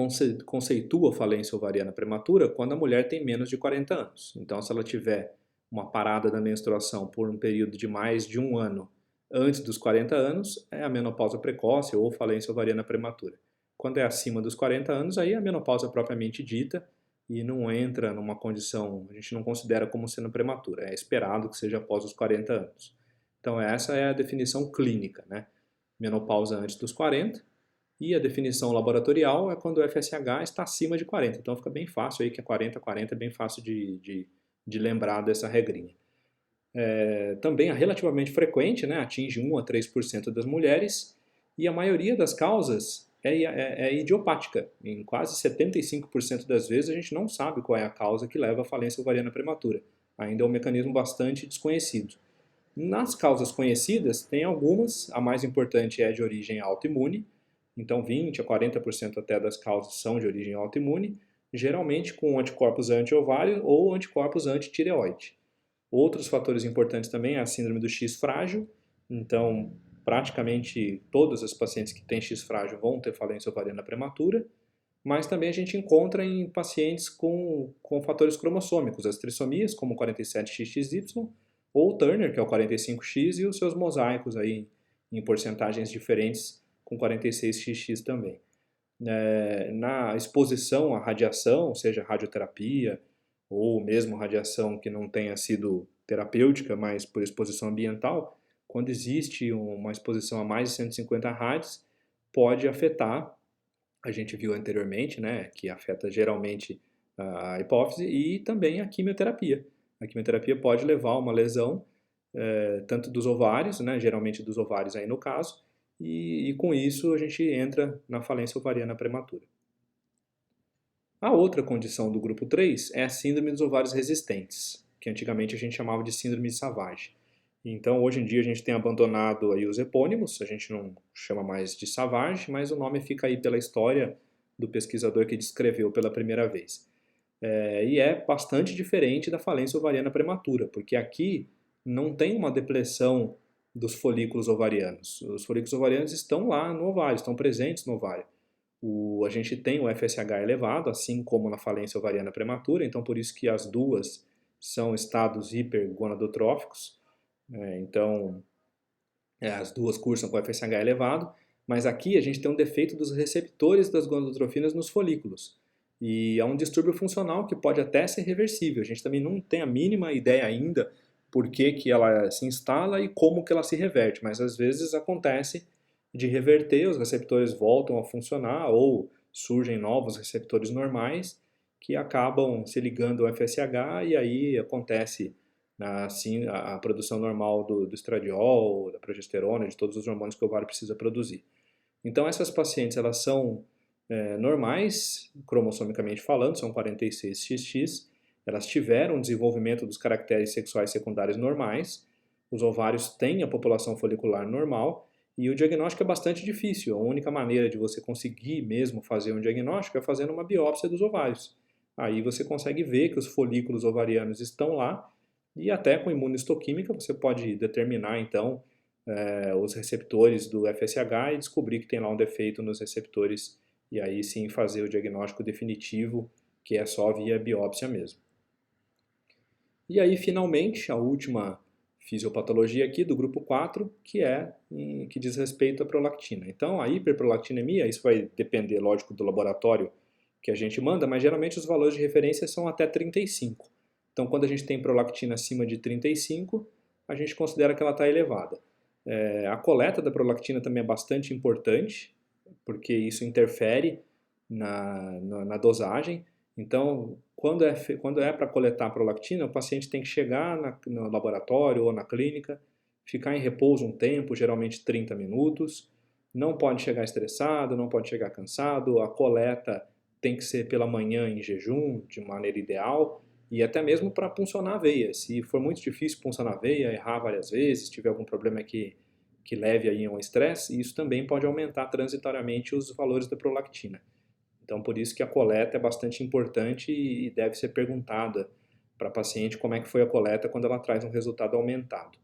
conceitua falência ovariana prematura quando a mulher tem menos de 40 anos. Então, se ela tiver uma parada da menstruação por um período de mais de um ano antes dos 40 anos, é a menopausa precoce ou falência ovariana prematura. Quando é acima dos 40 anos, aí é a menopausa propriamente dita e não entra numa condição, a gente não considera como sendo prematura, é esperado que seja após os 40 anos. Então, essa é a definição clínica, né? Menopausa antes dos 40. E a definição laboratorial é quando o FSH está acima de 40. Então fica bem fácil aí que é 40-40, é bem fácil de lembrar dessa regrinha. Também é relativamente frequente, né? Atinge 1 a 3% das mulheres e a maioria das causas é idiopática. Em quase 75% das vezes a gente não sabe qual é a causa que leva à falência ovariana prematura. Ainda é um mecanismo bastante desconhecido. Nas causas conhecidas, tem algumas, a mais importante é de origem autoimune, então 20 a 40% até das causas são de origem autoimune, geralmente com anticorpos anti-ovário ou anticorpos anti-tireoide. Outros fatores importantes também é a síndrome do X frágil, então praticamente todos os pacientes que têm X frágil vão ter falência ovariana prematura, mas também a gente encontra em pacientes com fatores cromossômicos, as trissomias, como 47XXY, ou Turner, que é o 45X, e os seus mosaicos aí em porcentagens diferentes, com 46XX também. Na exposição à radiação, seja radioterapia, ou mesmo radiação que não tenha sido terapêutica, mas por exposição ambiental, quando existe uma exposição a mais de 150 rádios, pode afetar, a gente viu anteriormente, né, que afeta geralmente a hipófise e também a quimioterapia. A quimioterapia pode levar a uma lesão, tanto dos ovários, né, geralmente dos ovários aí no caso, e com isso a gente entra na falência ovariana prematura. A outra condição do grupo 3 é a síndrome dos ovários resistentes, que antigamente a gente chamava de síndrome de Savage. Então, hoje em dia a gente tem abandonado aí os epônimos, a gente não chama mais de Savage, mas o nome fica aí pela história do pesquisador que descreveu pela primeira vez. E é bastante diferente da falência ovariana prematura, porque aqui não tem uma depressão dos folículos ovarianos. Os folículos ovarianos estão lá no ovário, estão presentes no ovário. A gente tem o FSH elevado, assim como na falência ovariana prematura, então por isso que as duas são estados hipergonadotróficos, então as duas cursam com FSH elevado, mas aqui a gente tem um defeito dos receptores das gonadotrofinas nos folículos. E é um distúrbio funcional que pode até ser reversível. A gente também não tem a mínima ideia ainda por que ela se instala e como que ela se reverte, mas às vezes acontece de reverter, os receptores voltam a funcionar ou surgem novos receptores normais que acabam se ligando ao FSH e aí acontece assim a produção normal do estradiol, da progesterona, de todos os hormônios que o ovário precisa produzir. Então essas pacientes elas são normais, cromossomicamente falando, são 46XX, elas tiveram o desenvolvimento dos caracteres sexuais secundários normais, os ovários têm a população folicular normal e o diagnóstico é bastante difícil. A única maneira de você conseguir mesmo fazer um diagnóstico é fazendo uma biópsia dos ovários. Aí você consegue ver que os folículos ovarianos estão lá e até com imunistoquímica você pode determinar então os receptores do FSH e descobrir que tem lá um defeito nos receptores e aí sim fazer o diagnóstico definitivo que é só via biópsia mesmo. E aí, finalmente, a última fisiopatologia aqui do grupo 4, que diz respeito à prolactina. Então, a hiperprolactinemia, isso vai depender, lógico, do laboratório que a gente manda, mas geralmente os valores de referência são até 35. Então, quando a gente tem prolactina acima de 35, a gente considera que ela está elevada. A coleta da prolactina também é bastante importante, porque isso interfere na dosagem. Então, quando é para coletar a prolactina, o paciente tem que chegar no laboratório ou na clínica, ficar em repouso um tempo, geralmente 30 minutos, não pode chegar estressado, não pode chegar cansado, a coleta tem que ser pela manhã em jejum, de maneira ideal, e até mesmo para puncionar a veia. Se for muito difícil puncionar a veia, errar várias vezes, tiver algum problema que leve aí a um estresse, isso também pode aumentar transitoriamente os valores da prolactina. Então, por isso que a coleta é bastante importante e deve ser perguntada para a paciente como é que foi a coleta quando ela traz um resultado aumentado.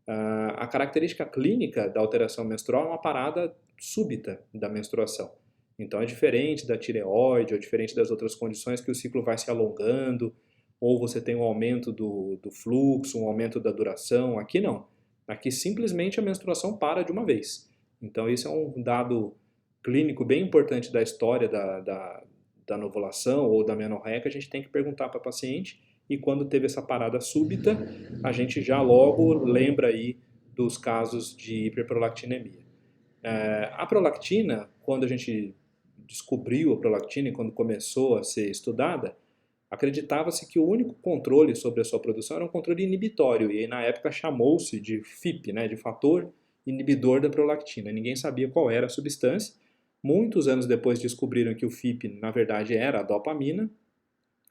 A característica clínica da alteração menstrual é uma parada súbita da menstruação. Então, é diferente da tireoide, ou diferente das outras condições que o ciclo vai se alongando, ou você tem um aumento do fluxo, um aumento da duração. Aqui não. Aqui simplesmente a menstruação para de uma vez. Então, isso é um dado clínico bem importante da história da anovulação ou da menorreia que a gente tem que perguntar para a paciente, e quando teve essa parada súbita, a gente já logo lembra aí dos casos de hiperprolactinemia. A prolactina, quando a gente descobriu a prolactina e quando começou a ser estudada, acreditava-se que o único controle sobre a sua produção era um controle inibitório, e aí, na época chamou-se de FIP, né, de fator inibidor da prolactina. Ninguém sabia qual era a substância. Muitos anos depois descobriram que o FIP, na verdade, era a dopamina,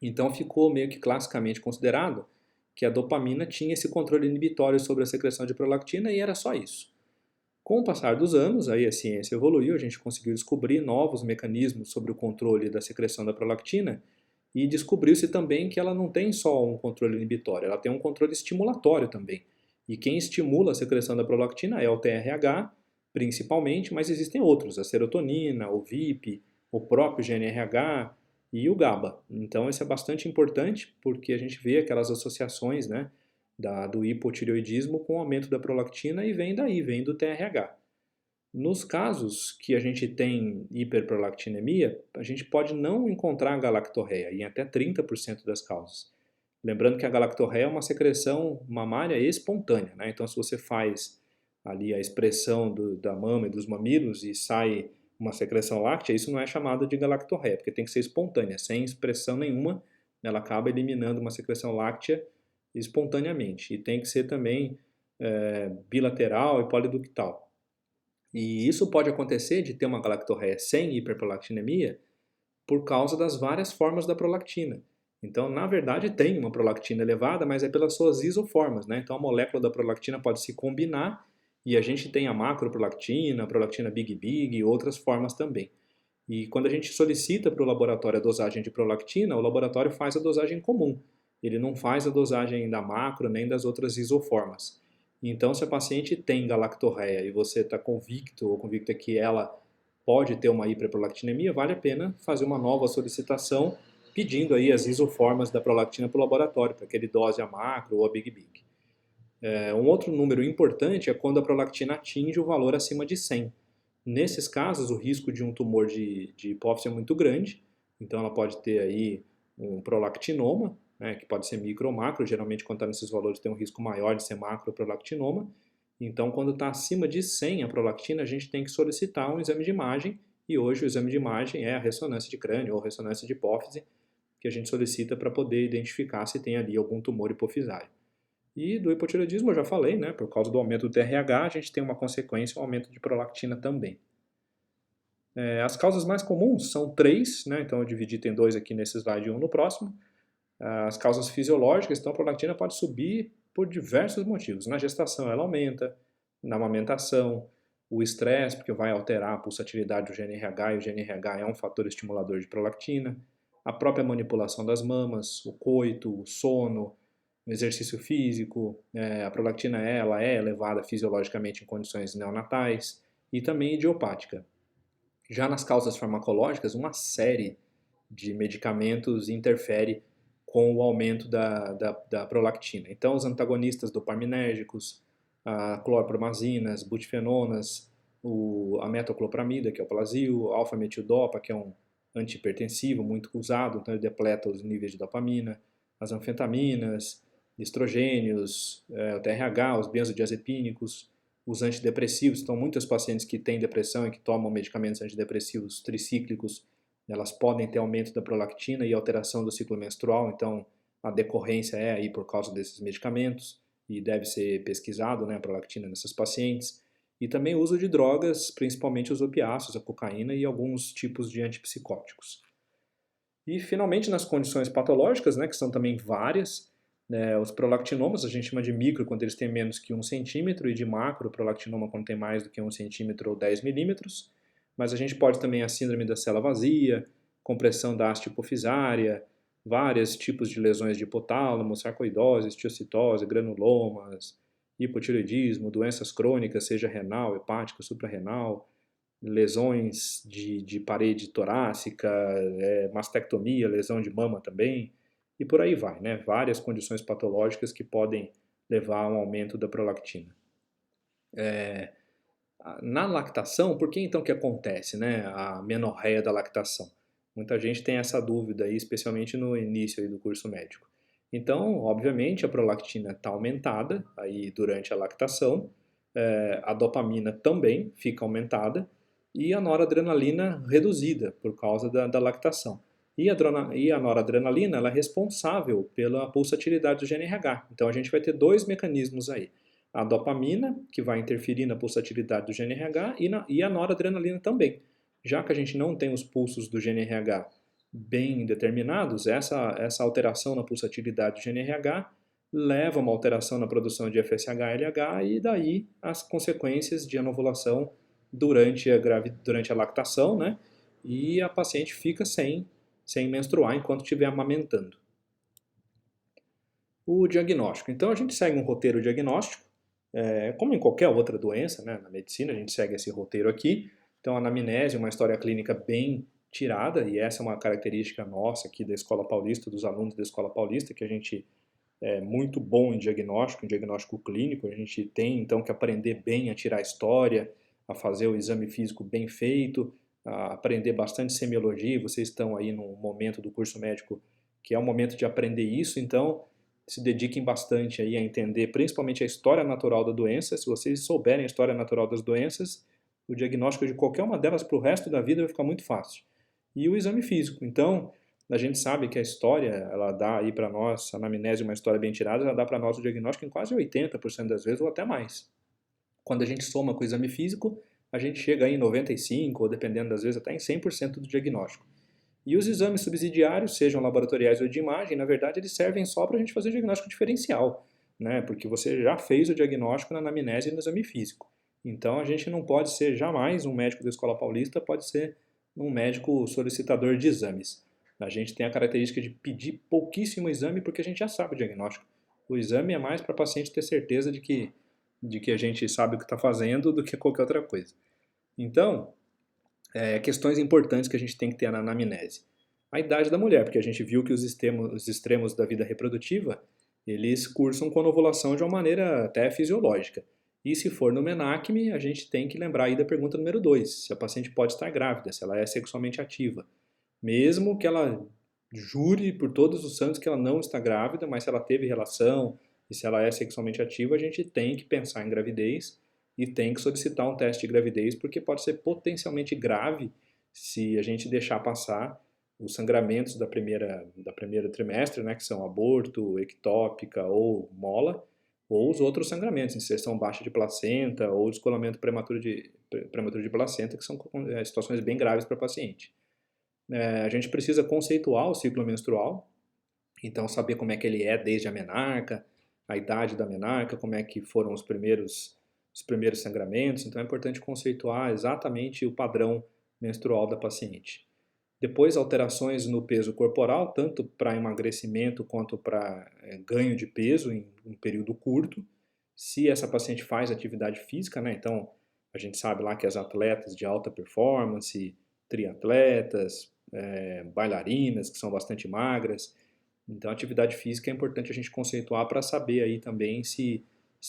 então ficou meio que classicamente considerado que a dopamina tinha esse controle inibitório sobre a secreção de prolactina e era só isso. Com o passar dos anos, aí a ciência evoluiu, a gente conseguiu descobrir novos mecanismos sobre o controle da secreção da prolactina e descobriu-se também que ela não tem só um controle inibitório, ela tem um controle estimulatório também. E quem estimula a secreção da prolactina é o TRH, principalmente, mas existem outros, a serotonina, o VIP, o próprio GNRH e o GABA. Então isso é bastante importante porque a gente vê aquelas associações, né, do hipotireoidismo com o aumento da prolactina e vem daí, vem do TRH. Nos casos que a gente tem hiperprolactinemia, a gente pode não encontrar galactorreia em até 30% das causas. Lembrando que a galactorreia é uma secreção mamária espontânea, né? Então, se você faz ali a expressão da mama e dos mamilos e sai uma secreção láctea, isso não é chamado de galactorreia, porque tem que ser espontânea, sem expressão nenhuma, ela acaba eliminando uma secreção láctea espontaneamente. E tem que ser também bilateral e poliductal. E isso pode acontecer de ter uma galactorreia sem hiperprolactinemia por causa das várias formas da prolactina. Então, na verdade, tem uma prolactina elevada, mas é pelas suas isoformas, né? Então, a molécula da prolactina pode se combinar e a gente tem a macroprolactina, a prolactina Big Big e outras formas também. E quando a gente solicita para o laboratório a dosagem de prolactina, o laboratório faz a dosagem comum. Ele não faz a dosagem da macro nem das outras isoformas. Então, se a paciente tem galactorreia e você está convicto ou convicta que ela pode ter uma hiperprolactinemia, vale a pena fazer uma nova solicitação pedindo aí as isoformas da prolactina para o laboratório, para que ele dose a macro ou a Big Big. Um outro número importante é quando a prolactina atinge o valor acima de 100. Nesses casos, o risco de um tumor de hipófise é muito grande, então ela pode ter aí um prolactinoma, né, que pode ser micro ou macro, geralmente quando está nesses valores tem um risco maior de ser macro ou prolactinoma. Então, quando está acima de 100 a prolactina, a gente tem que solicitar um exame de imagem, e hoje o exame de imagem é a ressonância de crânio ou ressonância de hipófise, que a gente solicita para poder identificar se tem ali algum tumor hipofisário. E do hipotireoidismo eu já falei, né? Por causa do aumento do TRH, a gente tem uma consequência, um aumento de prolactina também. As causas mais comuns são 3, né? Então eu dividi, tem 2 aqui nesse slide e 1 no próximo. As causas fisiológicas, então a prolactina pode subir por diversos motivos. Na gestação ela aumenta, na amamentação, o estresse, porque vai alterar a pulsatilidade do GNRH, e o GNRH é um fator estimulador de prolactina, a própria manipulação das mamas, o coito, o sono, o exercício físico, a prolactina ela é elevada fisiologicamente em condições neonatais e também idiopática. Já nas causas farmacológicas, uma série de medicamentos interfere com o aumento da prolactina. Então, os antagonistas dopaminérgicos, a clorpromazinas, butifenonas, a metoclopramida, que é o Plasil, alfa-metildopa, que é um antihipertensivo muito usado, então ele depleta os níveis de dopamina, as anfetaminas, estrogênios, o TRH, os benzodiazepínicos, os antidepressivos. Então, muitos pacientes que têm depressão e que tomam medicamentos antidepressivos tricíclicos, elas podem ter aumento da prolactina e alteração do ciclo menstrual, então a decorrência é aí por causa desses medicamentos e deve ser pesquisado, né, a prolactina nessas pacientes. E também o uso de drogas, principalmente os opiáceos, a cocaína e alguns tipos de antipsicóticos. E finalmente nas condições patológicas, né, que são também várias, os prolactinomas a gente chama de micro quando eles têm menos que 1 centímetro e de macro prolactinoma quando tem mais do que 1 centímetro ou 10 milímetros. Mas a gente pode também a síndrome da célula vazia, compressão da haste hipofisária, vários tipos de lesões de hipotálamo, sarcoidose, estiocitose, granulomas, hipotireoidismo, doenças crônicas, seja renal, hepática, suprarrenal, lesões de parede torácica, mastectomia, lesão de mama também, e por aí vai, né? Várias condições patológicas que podem levar a um aumento da prolactina. Na lactação, por que então que acontece, né, a menorreia da lactação? Muita gente tem essa dúvida aí, especialmente no início aí do curso médico. Então, obviamente, a prolactina está aumentada aí durante a lactação, a dopamina também fica aumentada e a noradrenalina reduzida por causa da lactação. E a noradrenalina ela é responsável pela pulsatilidade do GNRH. Então, a gente vai ter dois mecanismos aí. A dopamina, que vai interferir na pulsatilidade do GNRH, e a noradrenalina também. Já que a gente não tem os pulsos do GNRH bem determinados, essa alteração na pulsatilidade do GNRH leva a uma alteração na produção de FSH-LH e daí as consequências de anovulação durante a lactação, né? E a paciente fica sem menstruar enquanto estiver amamentando. O diagnóstico. Então a gente segue um roteiro diagnóstico, como em qualquer outra doença, né? Na medicina a gente segue esse roteiro aqui. Então a anamnese é uma história clínica bem tirada, e essa é uma característica nossa aqui da Escola Paulista, dos alunos da Escola Paulista, que a gente é muito bom em diagnóstico clínico, a gente tem então que aprender bem a tirar a história, a fazer o exame físico bem feito, a aprender bastante semiologia. Vocês estão aí num momento do curso médico que é o momento de aprender isso, então se dediquem bastante aí a entender principalmente a história natural da doença. Se vocês souberem a história natural das doenças, o diagnóstico de qualquer uma delas para o resto da vida vai ficar muito fácil. E o exame físico. Então, a gente sabe que a história, ela dá aí para nós, a anamnese, uma história bem tirada, ela dá para nós o diagnóstico em quase 80% das vezes ou até mais. Quando a gente soma com o exame físico, a gente chega aí em 95%, ou dependendo das vezes até em 100% do diagnóstico. E os exames subsidiários, sejam laboratoriais ou de imagem, na verdade eles servem só para a gente fazer o diagnóstico diferencial, né? Porque você já fez o diagnóstico na anamnese e no exame físico. Então a gente não pode ser jamais um médico da Escola Paulista, pode ser um médico solicitador de exames. A gente tem a característica de pedir pouquíssimo exame porque a gente já sabe o diagnóstico. O exame é mais para o paciente ter certeza de que a gente sabe o que está fazendo do que qualquer outra coisa. Então, questões importantes que a gente tem que ter na anamnese. A idade da mulher, porque a gente viu que os extremos da vida reprodutiva, eles cursam com a ovulação de uma maneira até fisiológica. E se for no menacme, a gente tem que lembrar aí da pergunta número 2, se a paciente pode estar grávida, se ela é sexualmente ativa. Mesmo que ela jure por todos os santos que ela não está grávida, mas se ela teve relação e se ela é sexualmente ativa, a gente tem que pensar em gravidez e tem que solicitar um teste de gravidez, porque pode ser potencialmente grave se a gente deixar passar os sangramentos da primeira trimestre, né, que são aborto, ectópica ou mola, ou os outros sangramentos, inserção baixa de placenta ou descolamento prematuro de placenta, que são situações bem graves para o paciente. A gente precisa conceituar o ciclo menstrual, então saber como é que ele é desde a menarca, a idade da menarca, como é que foram os primeiros sangramentos. Então é importante conceituar exatamente o padrão menstrual da paciente. Depois, alterações no peso corporal, tanto para emagrecimento quanto para ganho de peso em um período curto. Se essa paciente faz atividade física, né? Então a gente sabe lá que as atletas de alta performance, triatletas, bailarinas que são bastante magras. Então, a atividade física é importante a gente conceituar para saber aí também se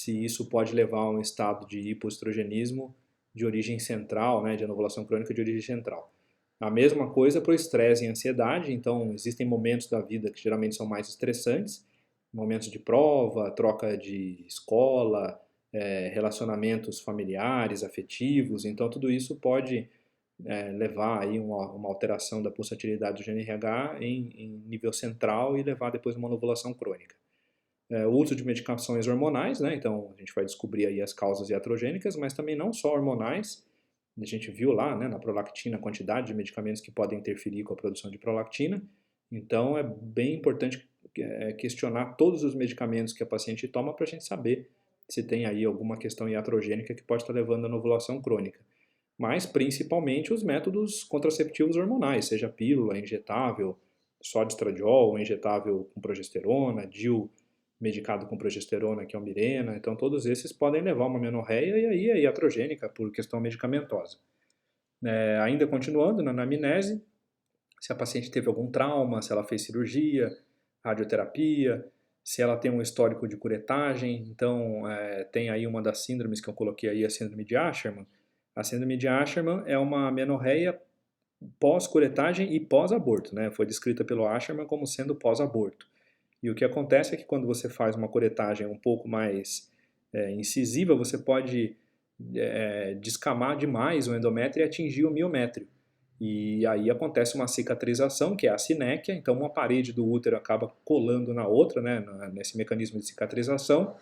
isso pode levar a um estado de hipoestrogenismo de origem central, né, de anovulação crônica de origem central. A mesma coisa para o estresse e ansiedade, então existem momentos da vida que geralmente são mais estressantes, momentos de prova, troca de escola, relacionamentos familiares, afetivos, então tudo isso pode levar aí uma alteração da pulsatilidade do GNRH em nível central e levar depois a uma anovulação crônica. O uso de medicações hormonais, né? Então a gente vai descobrir aí as causas iatrogênicas, mas também não só hormonais. A gente viu lá, né, na prolactina a quantidade de medicamentos que podem interferir com a produção de prolactina. Então é bem importante questionar todos os medicamentos que a paciente toma para a gente saber se tem aí alguma questão iatrogênica que pode estar levando à anovulação crônica. Mas principalmente os métodos contraceptivos hormonais, seja pílula, injetável, só de estradiol, ou injetável com progesterona, DIU medicado com progesterona, que é o Mirena. Então todos esses podem levar a uma menorreia e aí é iatrogênica por questão medicamentosa. Ainda continuando na anamnese, se a paciente teve algum trauma, se ela fez cirurgia, radioterapia, se ela tem um histórico de curetagem, então tem aí uma das síndromes que eu coloquei aí, a síndrome de Asherman. A síndrome de Asherman é uma menorreia pós-curetagem e pós-aborto, né? Foi descrita pelo Asherman como sendo pós-aborto. E o que acontece é que quando você faz uma curetagem um pouco mais incisiva, você pode descamar demais o endométrio e atingir o miométrio. E aí acontece uma cicatrização, que é a sinéquia, então uma parede do útero acaba colando na outra, né, nesse mecanismo de cicatrização,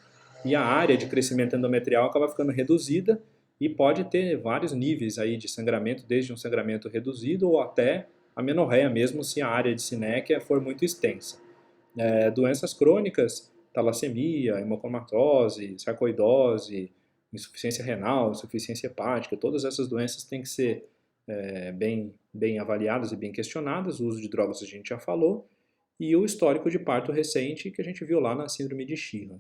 e a área de crescimento endometrial acaba ficando reduzida e pode ter vários níveis aí de sangramento, desde um sangramento reduzido ou até a menorreia mesmo, se a área de sinéquia for muito extensa. Doenças crônicas, talassemia, hemocromatose, sarcoidose, insuficiência renal, insuficiência hepática, todas essas doenças têm que ser bem avaliadas e bem questionadas. O uso de drogas a gente já falou, e o histórico de parto recente que a gente viu lá na síndrome de Sheehan.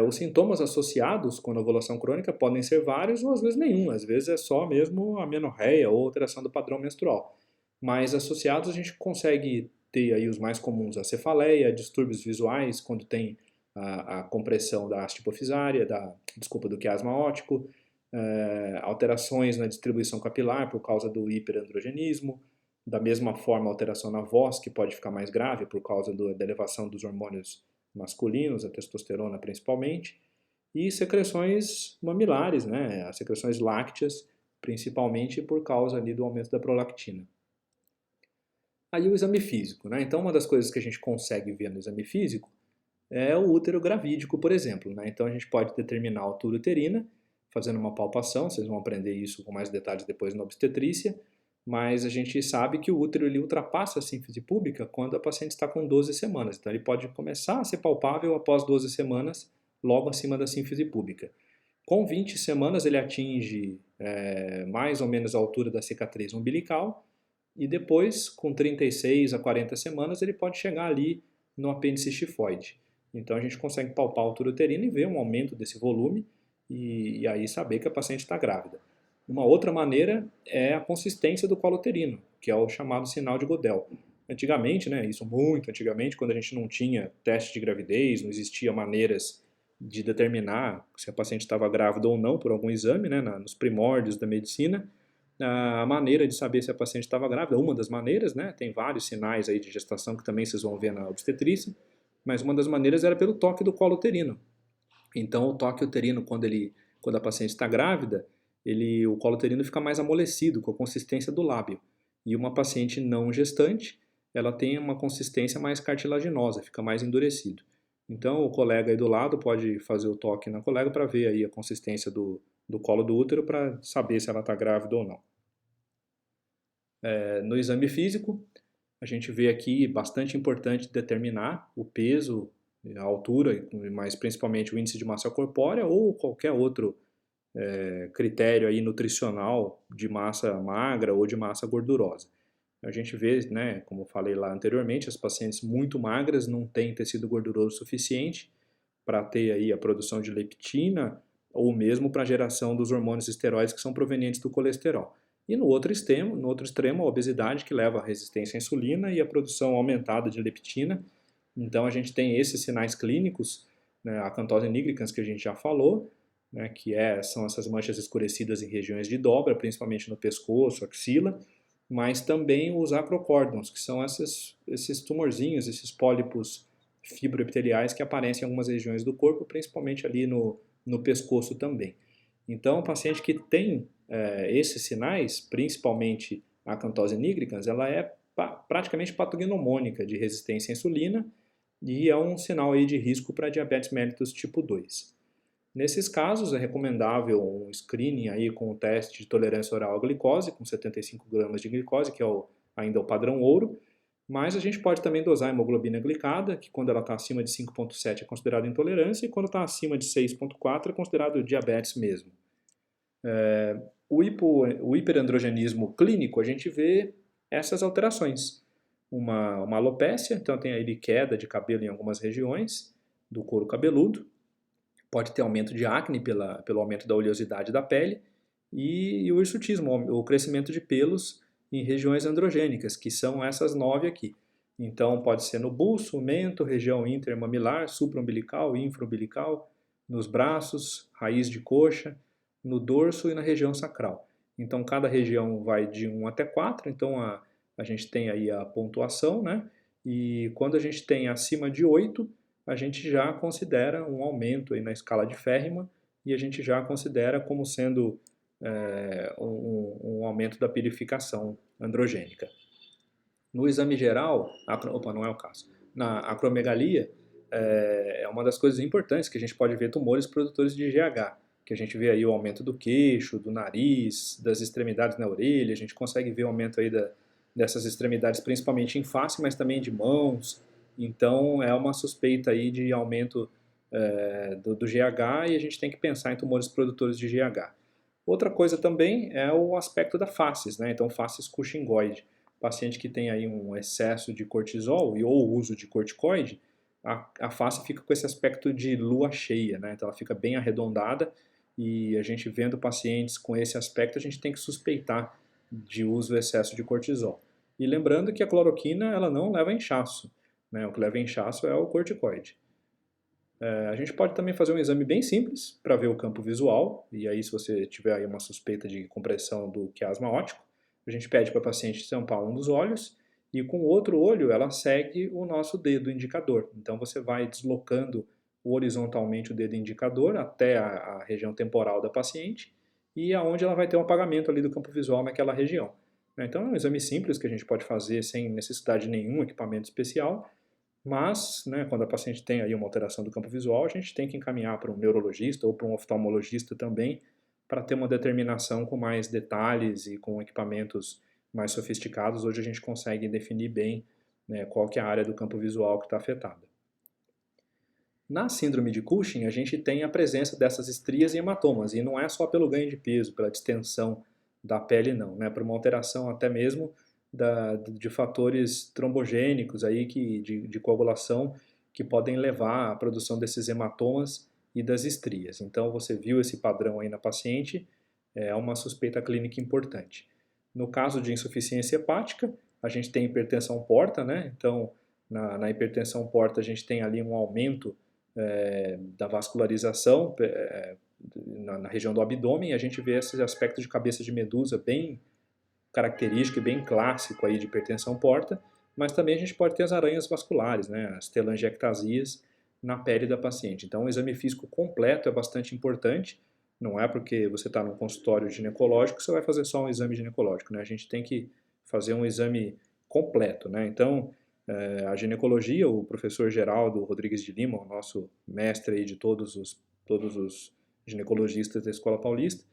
Os sintomas associados com a ovulação crônica podem ser vários ou às vezes nenhum, às vezes é só mesmo a menorreia ou alteração do padrão menstrual. Mas associados a gente consegue ter aí os mais comuns, a cefaleia, distúrbios visuais, quando tem a compressão da haste hipofisária, do quiasma óptico, alterações na distribuição capilar por causa do hiperandrogenismo, da mesma forma alteração na voz, que pode ficar mais grave por causa da elevação dos hormônios masculinos, a testosterona principalmente, e secreções mamilares, né, as secreções lácteas, principalmente por causa ali do aumento da prolactina. Aí o exame físico, né? Então uma das coisas que a gente consegue ver no exame físico é o útero gravídico, por exemplo, né? Então a gente pode determinar a altura uterina fazendo uma palpação, vocês vão aprender isso com mais detalhes depois na obstetrícia, mas a gente sabe que o útero ele ultrapassa a sínfise púbica quando a paciente está com 12 semanas, então ele pode começar a ser palpável após 12 semanas, logo acima da sínfise púbica. Com 20 semanas ele atinge mais ou menos a altura da cicatriz umbilical, e depois, com 36 a 40 semanas, ele pode chegar ali no apêndice xifoide. Então a gente consegue palpar a altura uterina e ver um aumento desse volume e aí saber que a paciente está grávida. Uma outra maneira é a consistência do colo uterino, que é o chamado sinal de Godel. Antigamente, né, isso muito antigamente, quando a gente não tinha teste de gravidez, não existia maneiras de determinar se a paciente estava grávida ou não por algum exame, né, nos primórdios da medicina, a maneira de saber se a paciente estava grávida, uma das maneiras, né, tem vários sinais aí de gestação que também vocês vão ver na obstetrícia, mas uma das maneiras era pelo toque do colo uterino. Então, o toque uterino, quando a paciente está grávida, o colo uterino fica mais amolecido, com a consistência do lábio. E uma paciente não gestante, ela tem uma consistência mais cartilaginosa, fica mais endurecido. Então, o colega aí do lado pode fazer o toque na colega para ver aí a consistência do colo do útero para saber se ela está grávida ou não. No exame físico, a gente vê aqui bastante importante determinar o peso, a altura, mas principalmente o índice de massa corpórea ou qualquer outro critério aí nutricional de massa magra ou de massa gordurosa. A gente vê, né, como eu falei lá anteriormente, as pacientes muito magras não têm tecido gorduroso suficiente para ter aí a produção de leptina ou mesmo para a geração dos hormônios esteroides que são provenientes do colesterol. E no outro extremo, a obesidade, que leva à resistência à insulina e à produção aumentada de leptina. Então a gente tem esses sinais clínicos, né, a acantose nigricans que a gente já falou, né, são essas manchas escurecidas em regiões de dobra, principalmente no pescoço, axila, mas também os acrocórdons, que são esses tumorzinhos, esses pólipos fibroepiteliais que aparecem em algumas regiões do corpo, principalmente ali no pescoço também. Então, o paciente que tem esses sinais, principalmente a acantose nigricans, ela é praticamente patognomônica de resistência à insulina e é um sinal aí de risco para diabetes mellitus tipo 2. Nesses casos, é recomendável um screening aí com o teste de tolerância oral à glicose, com 75 gramas de glicose, que é ainda o padrão ouro, mas a gente pode também dosar a hemoglobina glicada, que quando ela está acima de 5,7 é considerado intolerância, e quando está acima de 6,4 é considerado diabetes mesmo. O hiperandrogenismo clínico, a gente vê essas alterações. Uma alopécia, então tem aí queda de cabelo em algumas regiões do couro cabeludo, pode ter aumento de acne pelo aumento da oleosidade da pele, e o hirsutismo, o crescimento de pelos em regiões androgênicas, que são essas 9 aqui. Então pode ser no buço, mento, região intermamilar, supraumbilical, infraumbilical, nos braços, raiz de coxa, no dorso e na região sacral. Então cada região vai de 1 até 4, então a gente tem aí a pontuação, né? E quando a gente tem acima de 8, a gente já considera um aumento aí na escala de Ferriman e a gente já considera como sendo um aumento da purificação androgênica. No exame geral, não é o caso, na acromegalia é uma das coisas importantes que a gente pode ver tumores produtores de GH, que a gente vê aí o aumento do queixo, do nariz, das extremidades na orelha, a gente consegue ver o aumento aí dessas extremidades, principalmente em face, mas também de mãos. Então é uma suspeita aí de aumento do GH e a gente tem que pensar em tumores produtores de GH. Outra coisa também é o aspecto da faces, né? Então faces cushingoide. Paciente que tem aí um excesso de cortisol ou uso de corticoide, a face fica com esse aspecto de lua cheia, né? Então ela fica bem arredondada e a gente vendo pacientes com esse aspecto, a gente tem que suspeitar de uso excesso de cortisol. E lembrando que a cloroquina ela não leva inchaço, né? O que leva inchaço é o corticoide. A gente pode também fazer um exame bem simples para ver o campo visual, e aí se você tiver aí uma suspeita de compressão do quiasma óptico, a gente pede para a paciente tampar um dos olhos e com o outro olho ela segue o nosso dedo indicador. Então você vai deslocando horizontalmente o dedo indicador até a região temporal da paciente e aonde ela vai ter um apagamento ali do campo visual naquela região. Então é um exame simples que a gente pode fazer sem necessidade de nenhum equipamento especial, mas, né, quando a paciente tem aí uma alteração do campo visual, a gente tem que encaminhar para um neurologista ou para um oftalmologista também, para ter uma determinação com mais detalhes e com equipamentos mais sofisticados. Hoje a gente consegue definir bem, né, qual que é a área do campo visual que está afetada. Na síndrome de Cushing, a gente tem a presença dessas estrias e hematomas, e não é só pelo ganho de peso, pela distensão da pele não, né, por uma alteração até mesmo de fatores trombogênicos aí de coagulação que podem levar à produção desses hematomas e das estrias. Então você viu esse padrão aí na paciente, é uma suspeita clínica importante. No caso de insuficiência hepática, a gente tem hipertensão porta, né? Então na hipertensão porta a gente tem ali um aumento da vascularização na região do abdômen, e a gente vê esse aspecto de cabeça de medusa bem característico e bem clássico aí de hipertensão porta, mas também a gente pode ter as aranhas vasculares, né, as telangiectasias na pele da paciente. Então, o exame físico completo é bastante importante, não é porque você está num consultório ginecológico que você vai fazer só um exame ginecológico, né? A gente tem que fazer um exame completo, né? Então, a ginecologia, o professor Geraldo Rodrigues de Lima, o nosso mestre aí de todos os ginecologistas da Escola Paulista,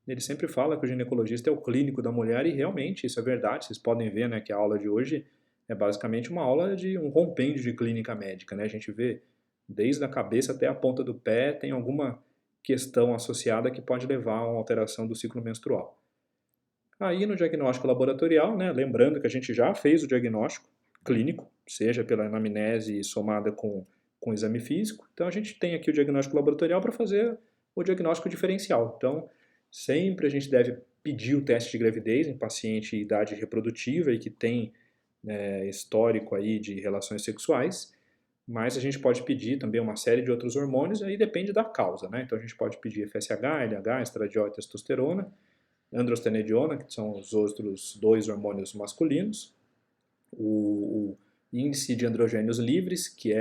ele sempre fala que o ginecologista é o clínico da mulher e realmente isso é verdade. Vocês podem ver, né, que a aula de hoje é basicamente uma aula de um compêndio de clínica médica, né? A gente vê desde a cabeça até a ponta do pé tem alguma questão associada que pode levar a uma alteração do ciclo menstrual. Aí no diagnóstico laboratorial, né, lembrando que a gente já fez o diagnóstico clínico, seja pela anamnese somada com o exame físico. Então a gente tem aqui o diagnóstico laboratorial para fazer o diagnóstico diferencial. Então sempre a gente deve pedir o teste de gravidez em paciente de idade reprodutiva e que tem histórico aí de relações sexuais, mas a gente pode pedir também uma série de outros hormônios, aí depende da causa, né? Então a gente pode pedir FSH, LH, estradiol e testosterona, androstenediona, que são os outros dois hormônios masculinos, o índice de androgênios livres, que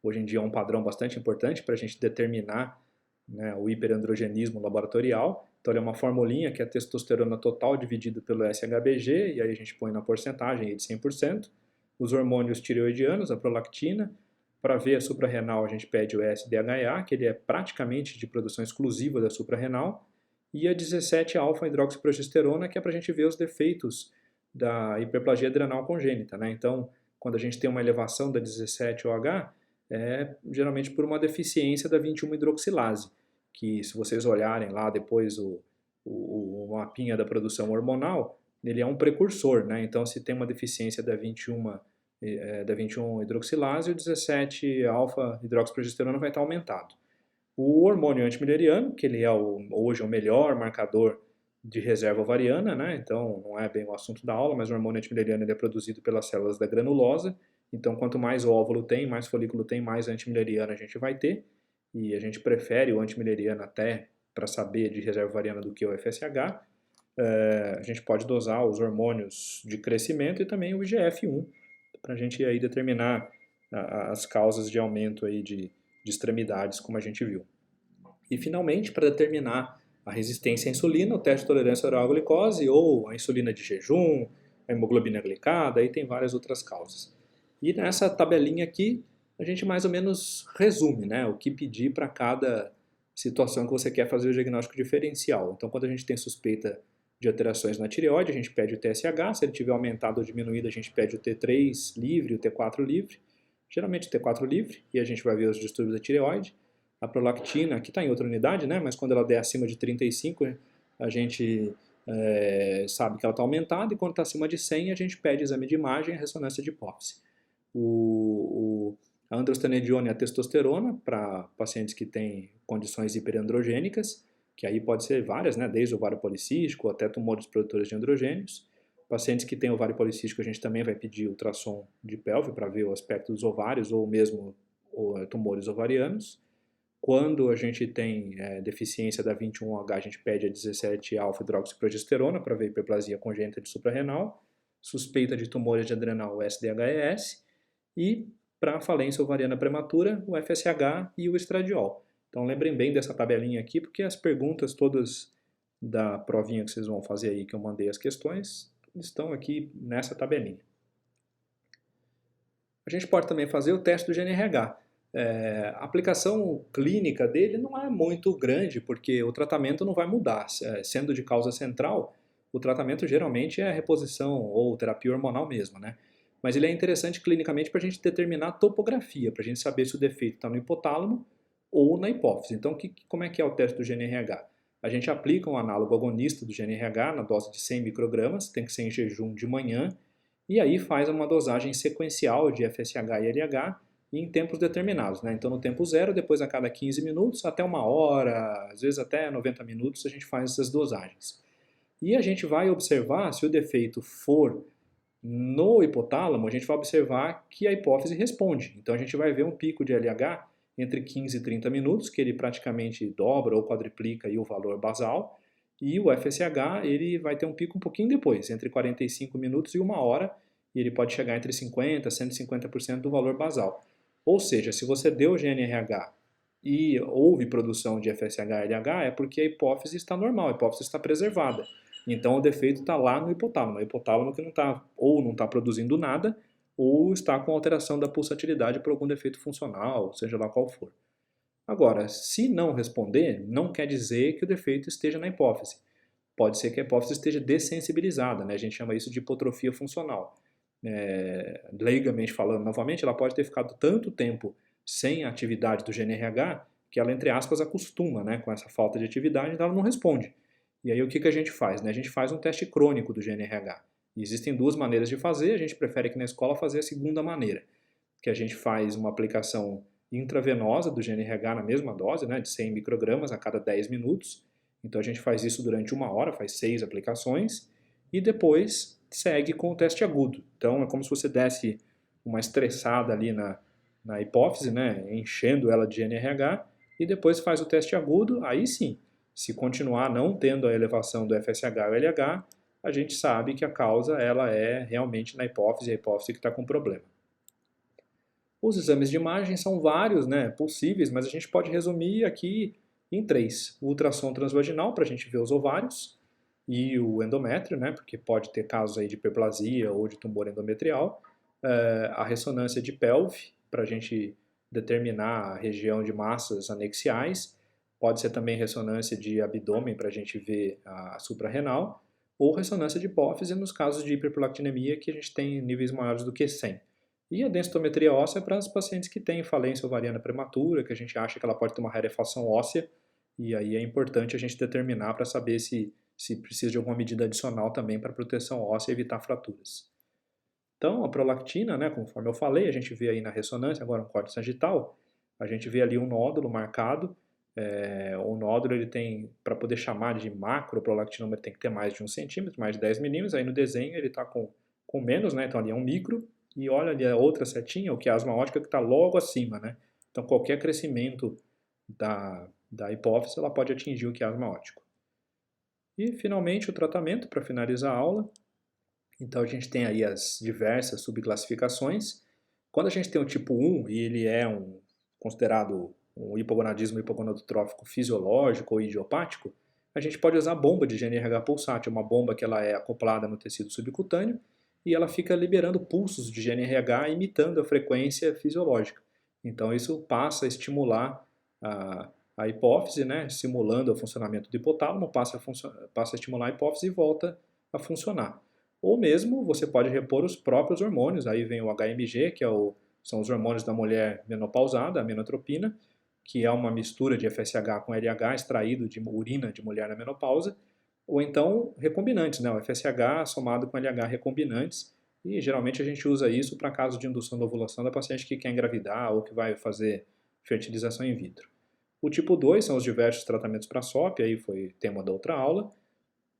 hoje em dia é um padrão bastante importante para a gente determinar, né, o hiperandrogenismo laboratorial. Então ele é uma formulinha que é a testosterona total dividida pelo SHBG, e aí a gente põe na porcentagem aí de 100%. Os hormônios tireoidianos, a prolactina. Para ver a suprarrenal a gente pede o SDHA, que ele é praticamente de produção exclusiva da suprarrenal, e a 17-alfa-hidroxiprogesterona, que é para a gente ver os defeitos da hiperplasia adrenal congênita, né? Então, quando a gente tem uma elevação da 17-OH, é geralmente por uma deficiência da 21-hidroxilase, que se vocês olharem lá depois o mapinha da produção hormonal, ele é um precursor, né? Então, se tem uma deficiência da 21-hidroxilase, o 17-alfa-hidroxiprogesterona vai estar aumentado. O hormônio antimileriano, que ele é hoje o melhor marcador de reserva ovariana, né? Então não é bem o assunto da aula, mas o hormônio antimileriano ele é produzido pelas células da granulosa. Então quanto mais óvulo tem, mais folículo tem, mais antimileriano a gente vai ter. E a gente prefere o antimileriano até para saber de reserva ovariana do que o FSH. A gente pode dosar os hormônios de crescimento e também o IGF-1 para a gente aí determinar as causas de aumento aí de extremidades, como a gente viu. E finalmente, para determinar a resistência à insulina, o teste de tolerância oral à glicose ou a insulina de jejum, a hemoglobina glicada, aí tem várias outras causas. E nessa tabelinha aqui, a gente mais ou menos resume, né, o que pedir para cada situação que você quer fazer o diagnóstico diferencial. Então, quando a gente tem suspeita de alterações na tireoide, a gente pede o TSH, se ele tiver aumentado ou diminuído, a gente pede o T3 livre, o T4 livre, geralmente o T4 livre, e a gente vai ver os distúrbios da tireoide. A prolactina, que está em outra unidade, né? Mas quando ela der acima de 35, a gente sabe que ela está aumentada, e quando está acima de 100, a gente pede exame de imagem e ressonância de hipófise. A androstenediona e a testosterona, para pacientes que têm condições hiperandrogênicas, que aí pode ser várias, né? Desde ovário policístico até tumores produtores de androgênios. Pacientes que têm ovário policístico, a gente também vai pedir ultrassom de pelve para ver o aspecto dos ovários ou mesmo tumores ovarianos. Quando a gente tem deficiência da 21-H, a gente pede a 17-alfa-hidroxiprogesterona para ver hiperplasia congênita de suprarrenal, suspeita de tumores de adrenal, o SDHES, e para falência ovariana prematura, o FSH e o estradiol. Então lembrem bem dessa tabelinha aqui, porque as perguntas todas da provinha que vocês vão fazer aí, que eu mandei as questões, estão aqui nessa tabelinha. A gente pode também fazer o teste do GNRH. A aplicação clínica dele não é muito grande, porque o tratamento não vai mudar. Sendo de causa central, o tratamento geralmente é a reposição ou terapia hormonal mesmo, né? Mas ele é interessante clinicamente para a gente determinar a topografia, para a gente saber se o defeito está no hipotálamo ou na hipófise. Então, como é que é o teste do GNRH? A gente aplica um análogo agonista do GNRH na dose de 100 microgramas, tem que ser em jejum de manhã, e aí faz uma dosagem sequencial de FSH e LH em tempos determinados, né? Então no tempo zero, depois a cada 15 minutos, até uma hora, às vezes até 90 minutos, a gente faz essas dosagens. E a gente vai observar, se o defeito for no hipotálamo, a gente vai observar que a hipófise responde. Então a gente vai ver um pico de LH entre 15 e 30 minutos, que ele praticamente dobra ou quadriplica aí o valor basal, e o FSH ele vai ter um pico um pouquinho depois, entre 45 minutos e uma hora, e ele pode chegar entre 50% e 150% do valor basal. Ou seja, se você deu GNRH e houve produção de FSH e LH, é porque a hipófise está normal, a hipófise está preservada. Então o defeito está lá no hipotálamo. O hipotálamo que não está produzindo nada, ou está com alteração da pulsatilidade por algum defeito funcional, seja lá qual for. Agora, se não responder, não quer dizer que o defeito esteja na hipófise. Pode ser que a hipófise esteja dessensibilizada, né? A gente chama isso de hipotrofia funcional. Leigamente falando, novamente, ela pode ter ficado tanto tempo sem a atividade do GNRH que ela, entre aspas, acostuma, né, com essa falta de atividade, então ela não responde. E aí o que a gente faz? Né? A gente faz um teste crônico do GNRH. E existem duas maneiras de fazer, a gente prefere aqui na escola fazer a segunda maneira, que a gente faz uma aplicação intravenosa do GNRH na mesma dose, né, de 100 microgramas a cada 10 minutos, Então a gente faz isso durante 1 hora, faz 6 aplicações, e depois segue com o teste agudo. Então é como se você desse uma estressada ali na hipófise, né, enchendo ela de GNRH, e depois faz o teste agudo, aí sim, se continuar não tendo a elevação do FSH ou LH, a gente sabe que a causa ela é realmente na hipófise, a hipófise que está com problema. Os exames de imagem são vários, né, possíveis, mas a gente pode resumir aqui em 3. O ultrassom transvaginal para a gente ver os ovários e o endométrio, né, porque pode ter casos aí de hiperplasia ou de tumor endometrial. A ressonância de pelve para a gente determinar a região de massas anexiais. Pode ser também ressonância de abdômen para a gente ver a suprarrenal ou ressonância de hipófise nos casos de hiperprolactinemia que a gente tem níveis maiores do que 100. E a densitometria óssea é para os pacientes que têm falência ovariana prematura, que a gente acha que ela pode ter uma rarefação óssea, e aí é importante a gente determinar para saber se precisa de alguma medida adicional também para proteção óssea e evitar fraturas. Então, a prolactina, né, conforme eu falei, a gente vê aí na ressonância, agora um corte sagital, a gente vê ali um nódulo marcado. O nódulo ele tem, para poder chamar de macroprolactinoma, ele tem que ter mais de 1 centímetro, mais de 10 milímetros. Aí no desenho ele está com menos, né, então ali é um micro. E olha ali a outra setinha, o quiasma óptica, que está logo acima, né? Então qualquer crescimento da hipófise ela pode atingir o quiasma óptico. E finalmente o tratamento para finalizar a aula. Então a gente tem aí as diversas subclassificações. Quando a gente tem o tipo 1 e ele é considerado um hipogonadismo hipogonadotrófico fisiológico ou idiopático, a gente pode usar a bomba de GNRH pulsátil, uma bomba que ela é acoplada no tecido subcutâneo e ela fica liberando pulsos de GNRH imitando a frequência fisiológica. Então isso passa a estimular a hipófise, né, simulando o funcionamento do hipotálamo, passa a estimular a hipófise e volta a funcionar. Ou mesmo você pode repor os próprios hormônios, aí vem o HMG, que são os hormônios da mulher menopausada, a menotropina, que é uma mistura de FSH com LH extraído de urina de mulher na menopausa, ou então recombinantes, né? O FSH somado com LH recombinantes, e geralmente a gente usa isso para casos de indução da ovulação da paciente que quer engravidar ou que vai fazer fertilização in vitro. O tipo 2 são os diversos tratamentos para SOP, aí foi tema da outra aula.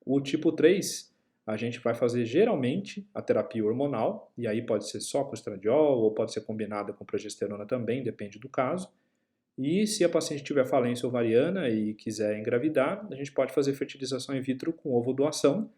O tipo 3, a gente vai fazer geralmente a terapia hormonal, e aí pode ser só com estradiol ou pode ser combinada com progesterona também, depende do caso. E se a paciente tiver falência ovariana e quiser engravidar, a gente pode fazer fertilização in vitro com ovodoação.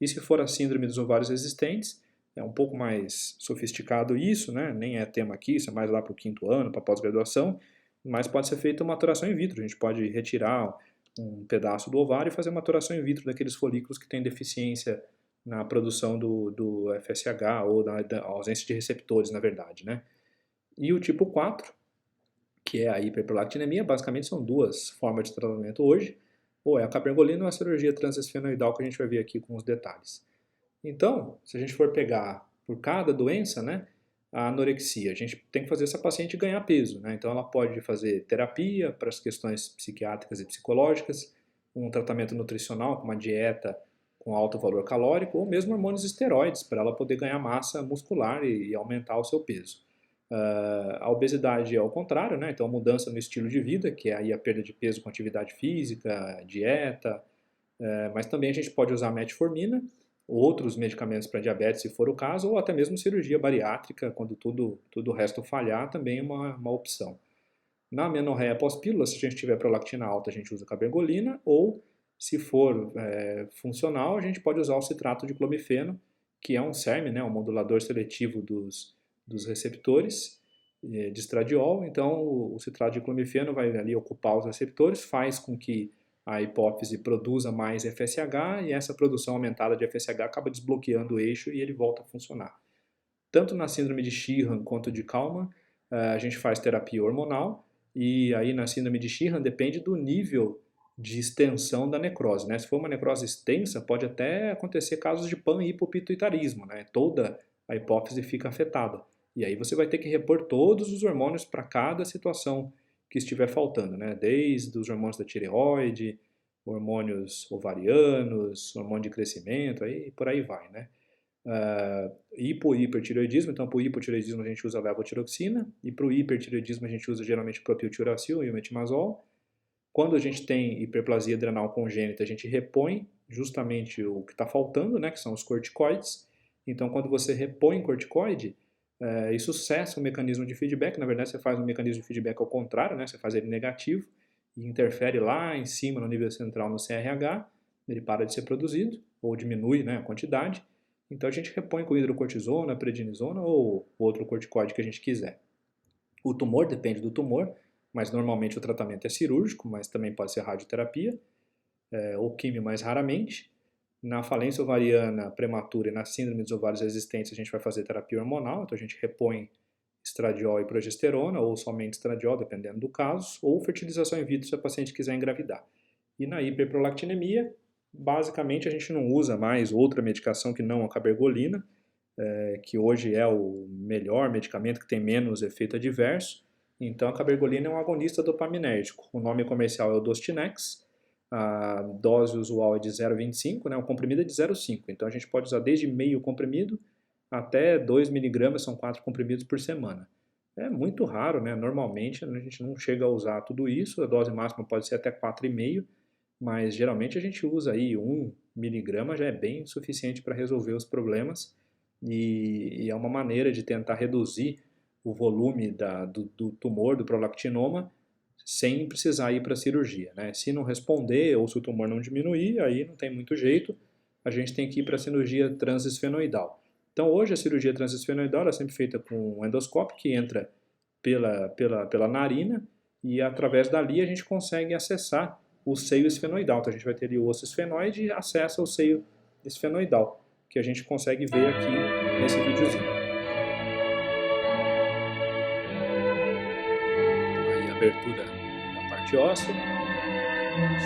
E se for a síndrome dos ovários resistentes, é um pouco mais sofisticado isso, né? Nem é tema aqui, isso é mais lá para o 5º ano, para pós-graduação, mas pode ser feita uma maturação in vitro. A gente pode retirar um pedaço do ovário e fazer uma maturação in vitro daqueles folículos que têm deficiência na produção do FSH ou da ausência de receptores, na verdade, né? E o tipo 4, que é a hiperprolactinemia, basicamente são 2 formas de tratamento hoje, ou é a cabergolina ou a cirurgia transesfenoidal, que a gente vai ver aqui com os detalhes. Então, se a gente for pegar por cada doença, né, a anorexia, a gente tem que fazer essa paciente ganhar peso, né? Então ela pode fazer terapia para as questões psiquiátricas e psicológicas, um tratamento nutricional com uma dieta com alto valor calórico, ou mesmo hormônios esteroides para ela poder ganhar massa muscular e aumentar o seu peso. A obesidade é ao contrário, né? Então mudança no estilo de vida, que é aí a perda de peso com atividade física, dieta, mas também a gente pode usar metformina, outros medicamentos para diabetes, se for o caso, ou até mesmo cirurgia bariátrica, quando tudo o resto falhar, também é uma opção. Na amenorreia pós-pílula, se a gente tiver prolactina alta, a gente usa cabergolina, ou se for funcional, a gente pode usar o citrato de clomifeno, que é um SERM, né, um modulador seletivo dos receptores de estradiol. Então, o citrato de clomifeno vai ali ocupar os receptores, faz com que a hipófise produza mais FSH e essa produção aumentada de FSH acaba desbloqueando o eixo e ele volta a funcionar. Tanto na síndrome de Sheehan quanto de Kalman, a gente faz terapia hormonal e aí na síndrome de Sheehan depende do nível de extensão da necrose, né? Se for uma necrose extensa, pode até acontecer casos de panhipopituitarismo, né? Toda a hipófise fica afetada. E aí você vai ter que repor todos os hormônios para cada situação que estiver faltando, né? Desde os hormônios da tireoide, hormônios ovarianos, hormônio de crescimento, aí por aí vai, né? Hipo e hipertireoidismo, então para o hipotireoidismo a gente usa levotiroxina e para o hipertireoidismo a gente usa geralmente propiltiuracil e o metimazol. Quando a gente tem hiperplasia adrenal congênita, a gente repõe justamente o que está faltando, né, que são os corticoides. Então, quando você repõe corticoide, isso cessa o mecanismo de feedback. Na verdade, você faz um mecanismo de feedback ao contrário, né, você faz ele negativo e interfere lá em cima, no nível central, no CRH, ele para de ser produzido, ou diminui, né, a quantidade. Então, a gente repõe com hidrocortisona, prednisona ou outro corticoide que a gente quiser. O tumor depende do tumor, mas normalmente o tratamento é cirúrgico, mas também pode ser radioterapia, ou químio mais raramente. Na falência ovariana prematura e na síndrome dos ovários resistentes, a gente vai fazer terapia hormonal, então a gente repõe estradiol e progesterona, ou somente estradiol, dependendo do caso, ou fertilização in vitro se a paciente quiser engravidar. E na hiperprolactinemia, basicamente a gente não usa mais outra medicação que não a cabergolina, que hoje é o melhor medicamento que tem menos efeito adverso. Então a cabergolina é um agonista dopaminérgico. O nome comercial é o Dostinex, a dose usual é de 0,25, né? O comprimido é de 0,5. Então a gente pode usar desde meio comprimido até 2 miligramas, são 4 comprimidos por semana. É muito raro, né? Normalmente a gente não chega a usar tudo isso, a dose máxima pode ser até 4,5, mas geralmente a gente usa aí 1 miligrama, já é bem suficiente para resolver os problemas e é uma maneira de tentar reduzir o volume do tumor, do prolactinoma, sem precisar ir para a cirurgia, né? Se não responder ou se o tumor não diminuir, aí não tem muito jeito, a gente tem que ir para a cirurgia transesfenoidal. Então hoje a cirurgia transesfenoidal é sempre feita com um endoscópio que entra pela narina e através dali a gente consegue acessar o seio esfenoidal. Então a gente vai ter ali o osso esfenoide e acessa o seio esfenoidal, que a gente consegue ver aqui nesse videozinho. Aí a abertura da parte óssea, do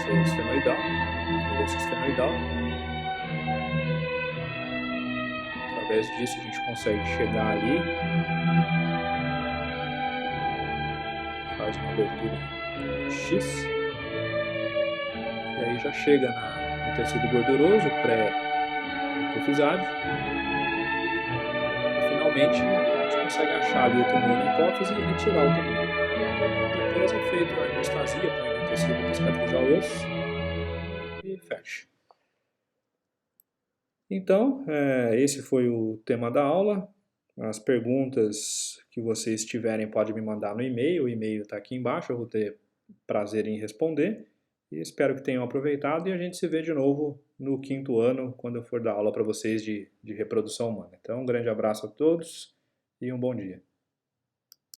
seio esfenoidal, do osso esfenoidal. Através disso a gente consegue chegar ali, faz uma abertura X, e aí já chega no tecido gorduroso, pré-hipofisário, e finalmente a gente consegue achar ali o tumor na hipófise e retirar o tumor. Depois é feita a hemostasia, põe no tecido para cicatrizar o osso e fecha. Então, esse foi o tema da aula. As perguntas que vocês tiverem podem me mandar no e-mail, o e-mail está aqui embaixo, eu vou ter prazer em responder. E espero que tenham aproveitado e a gente se vê de novo no 5º ano, quando eu for dar aula para vocês de reprodução humana. Então, um grande abraço a todos e um bom dia.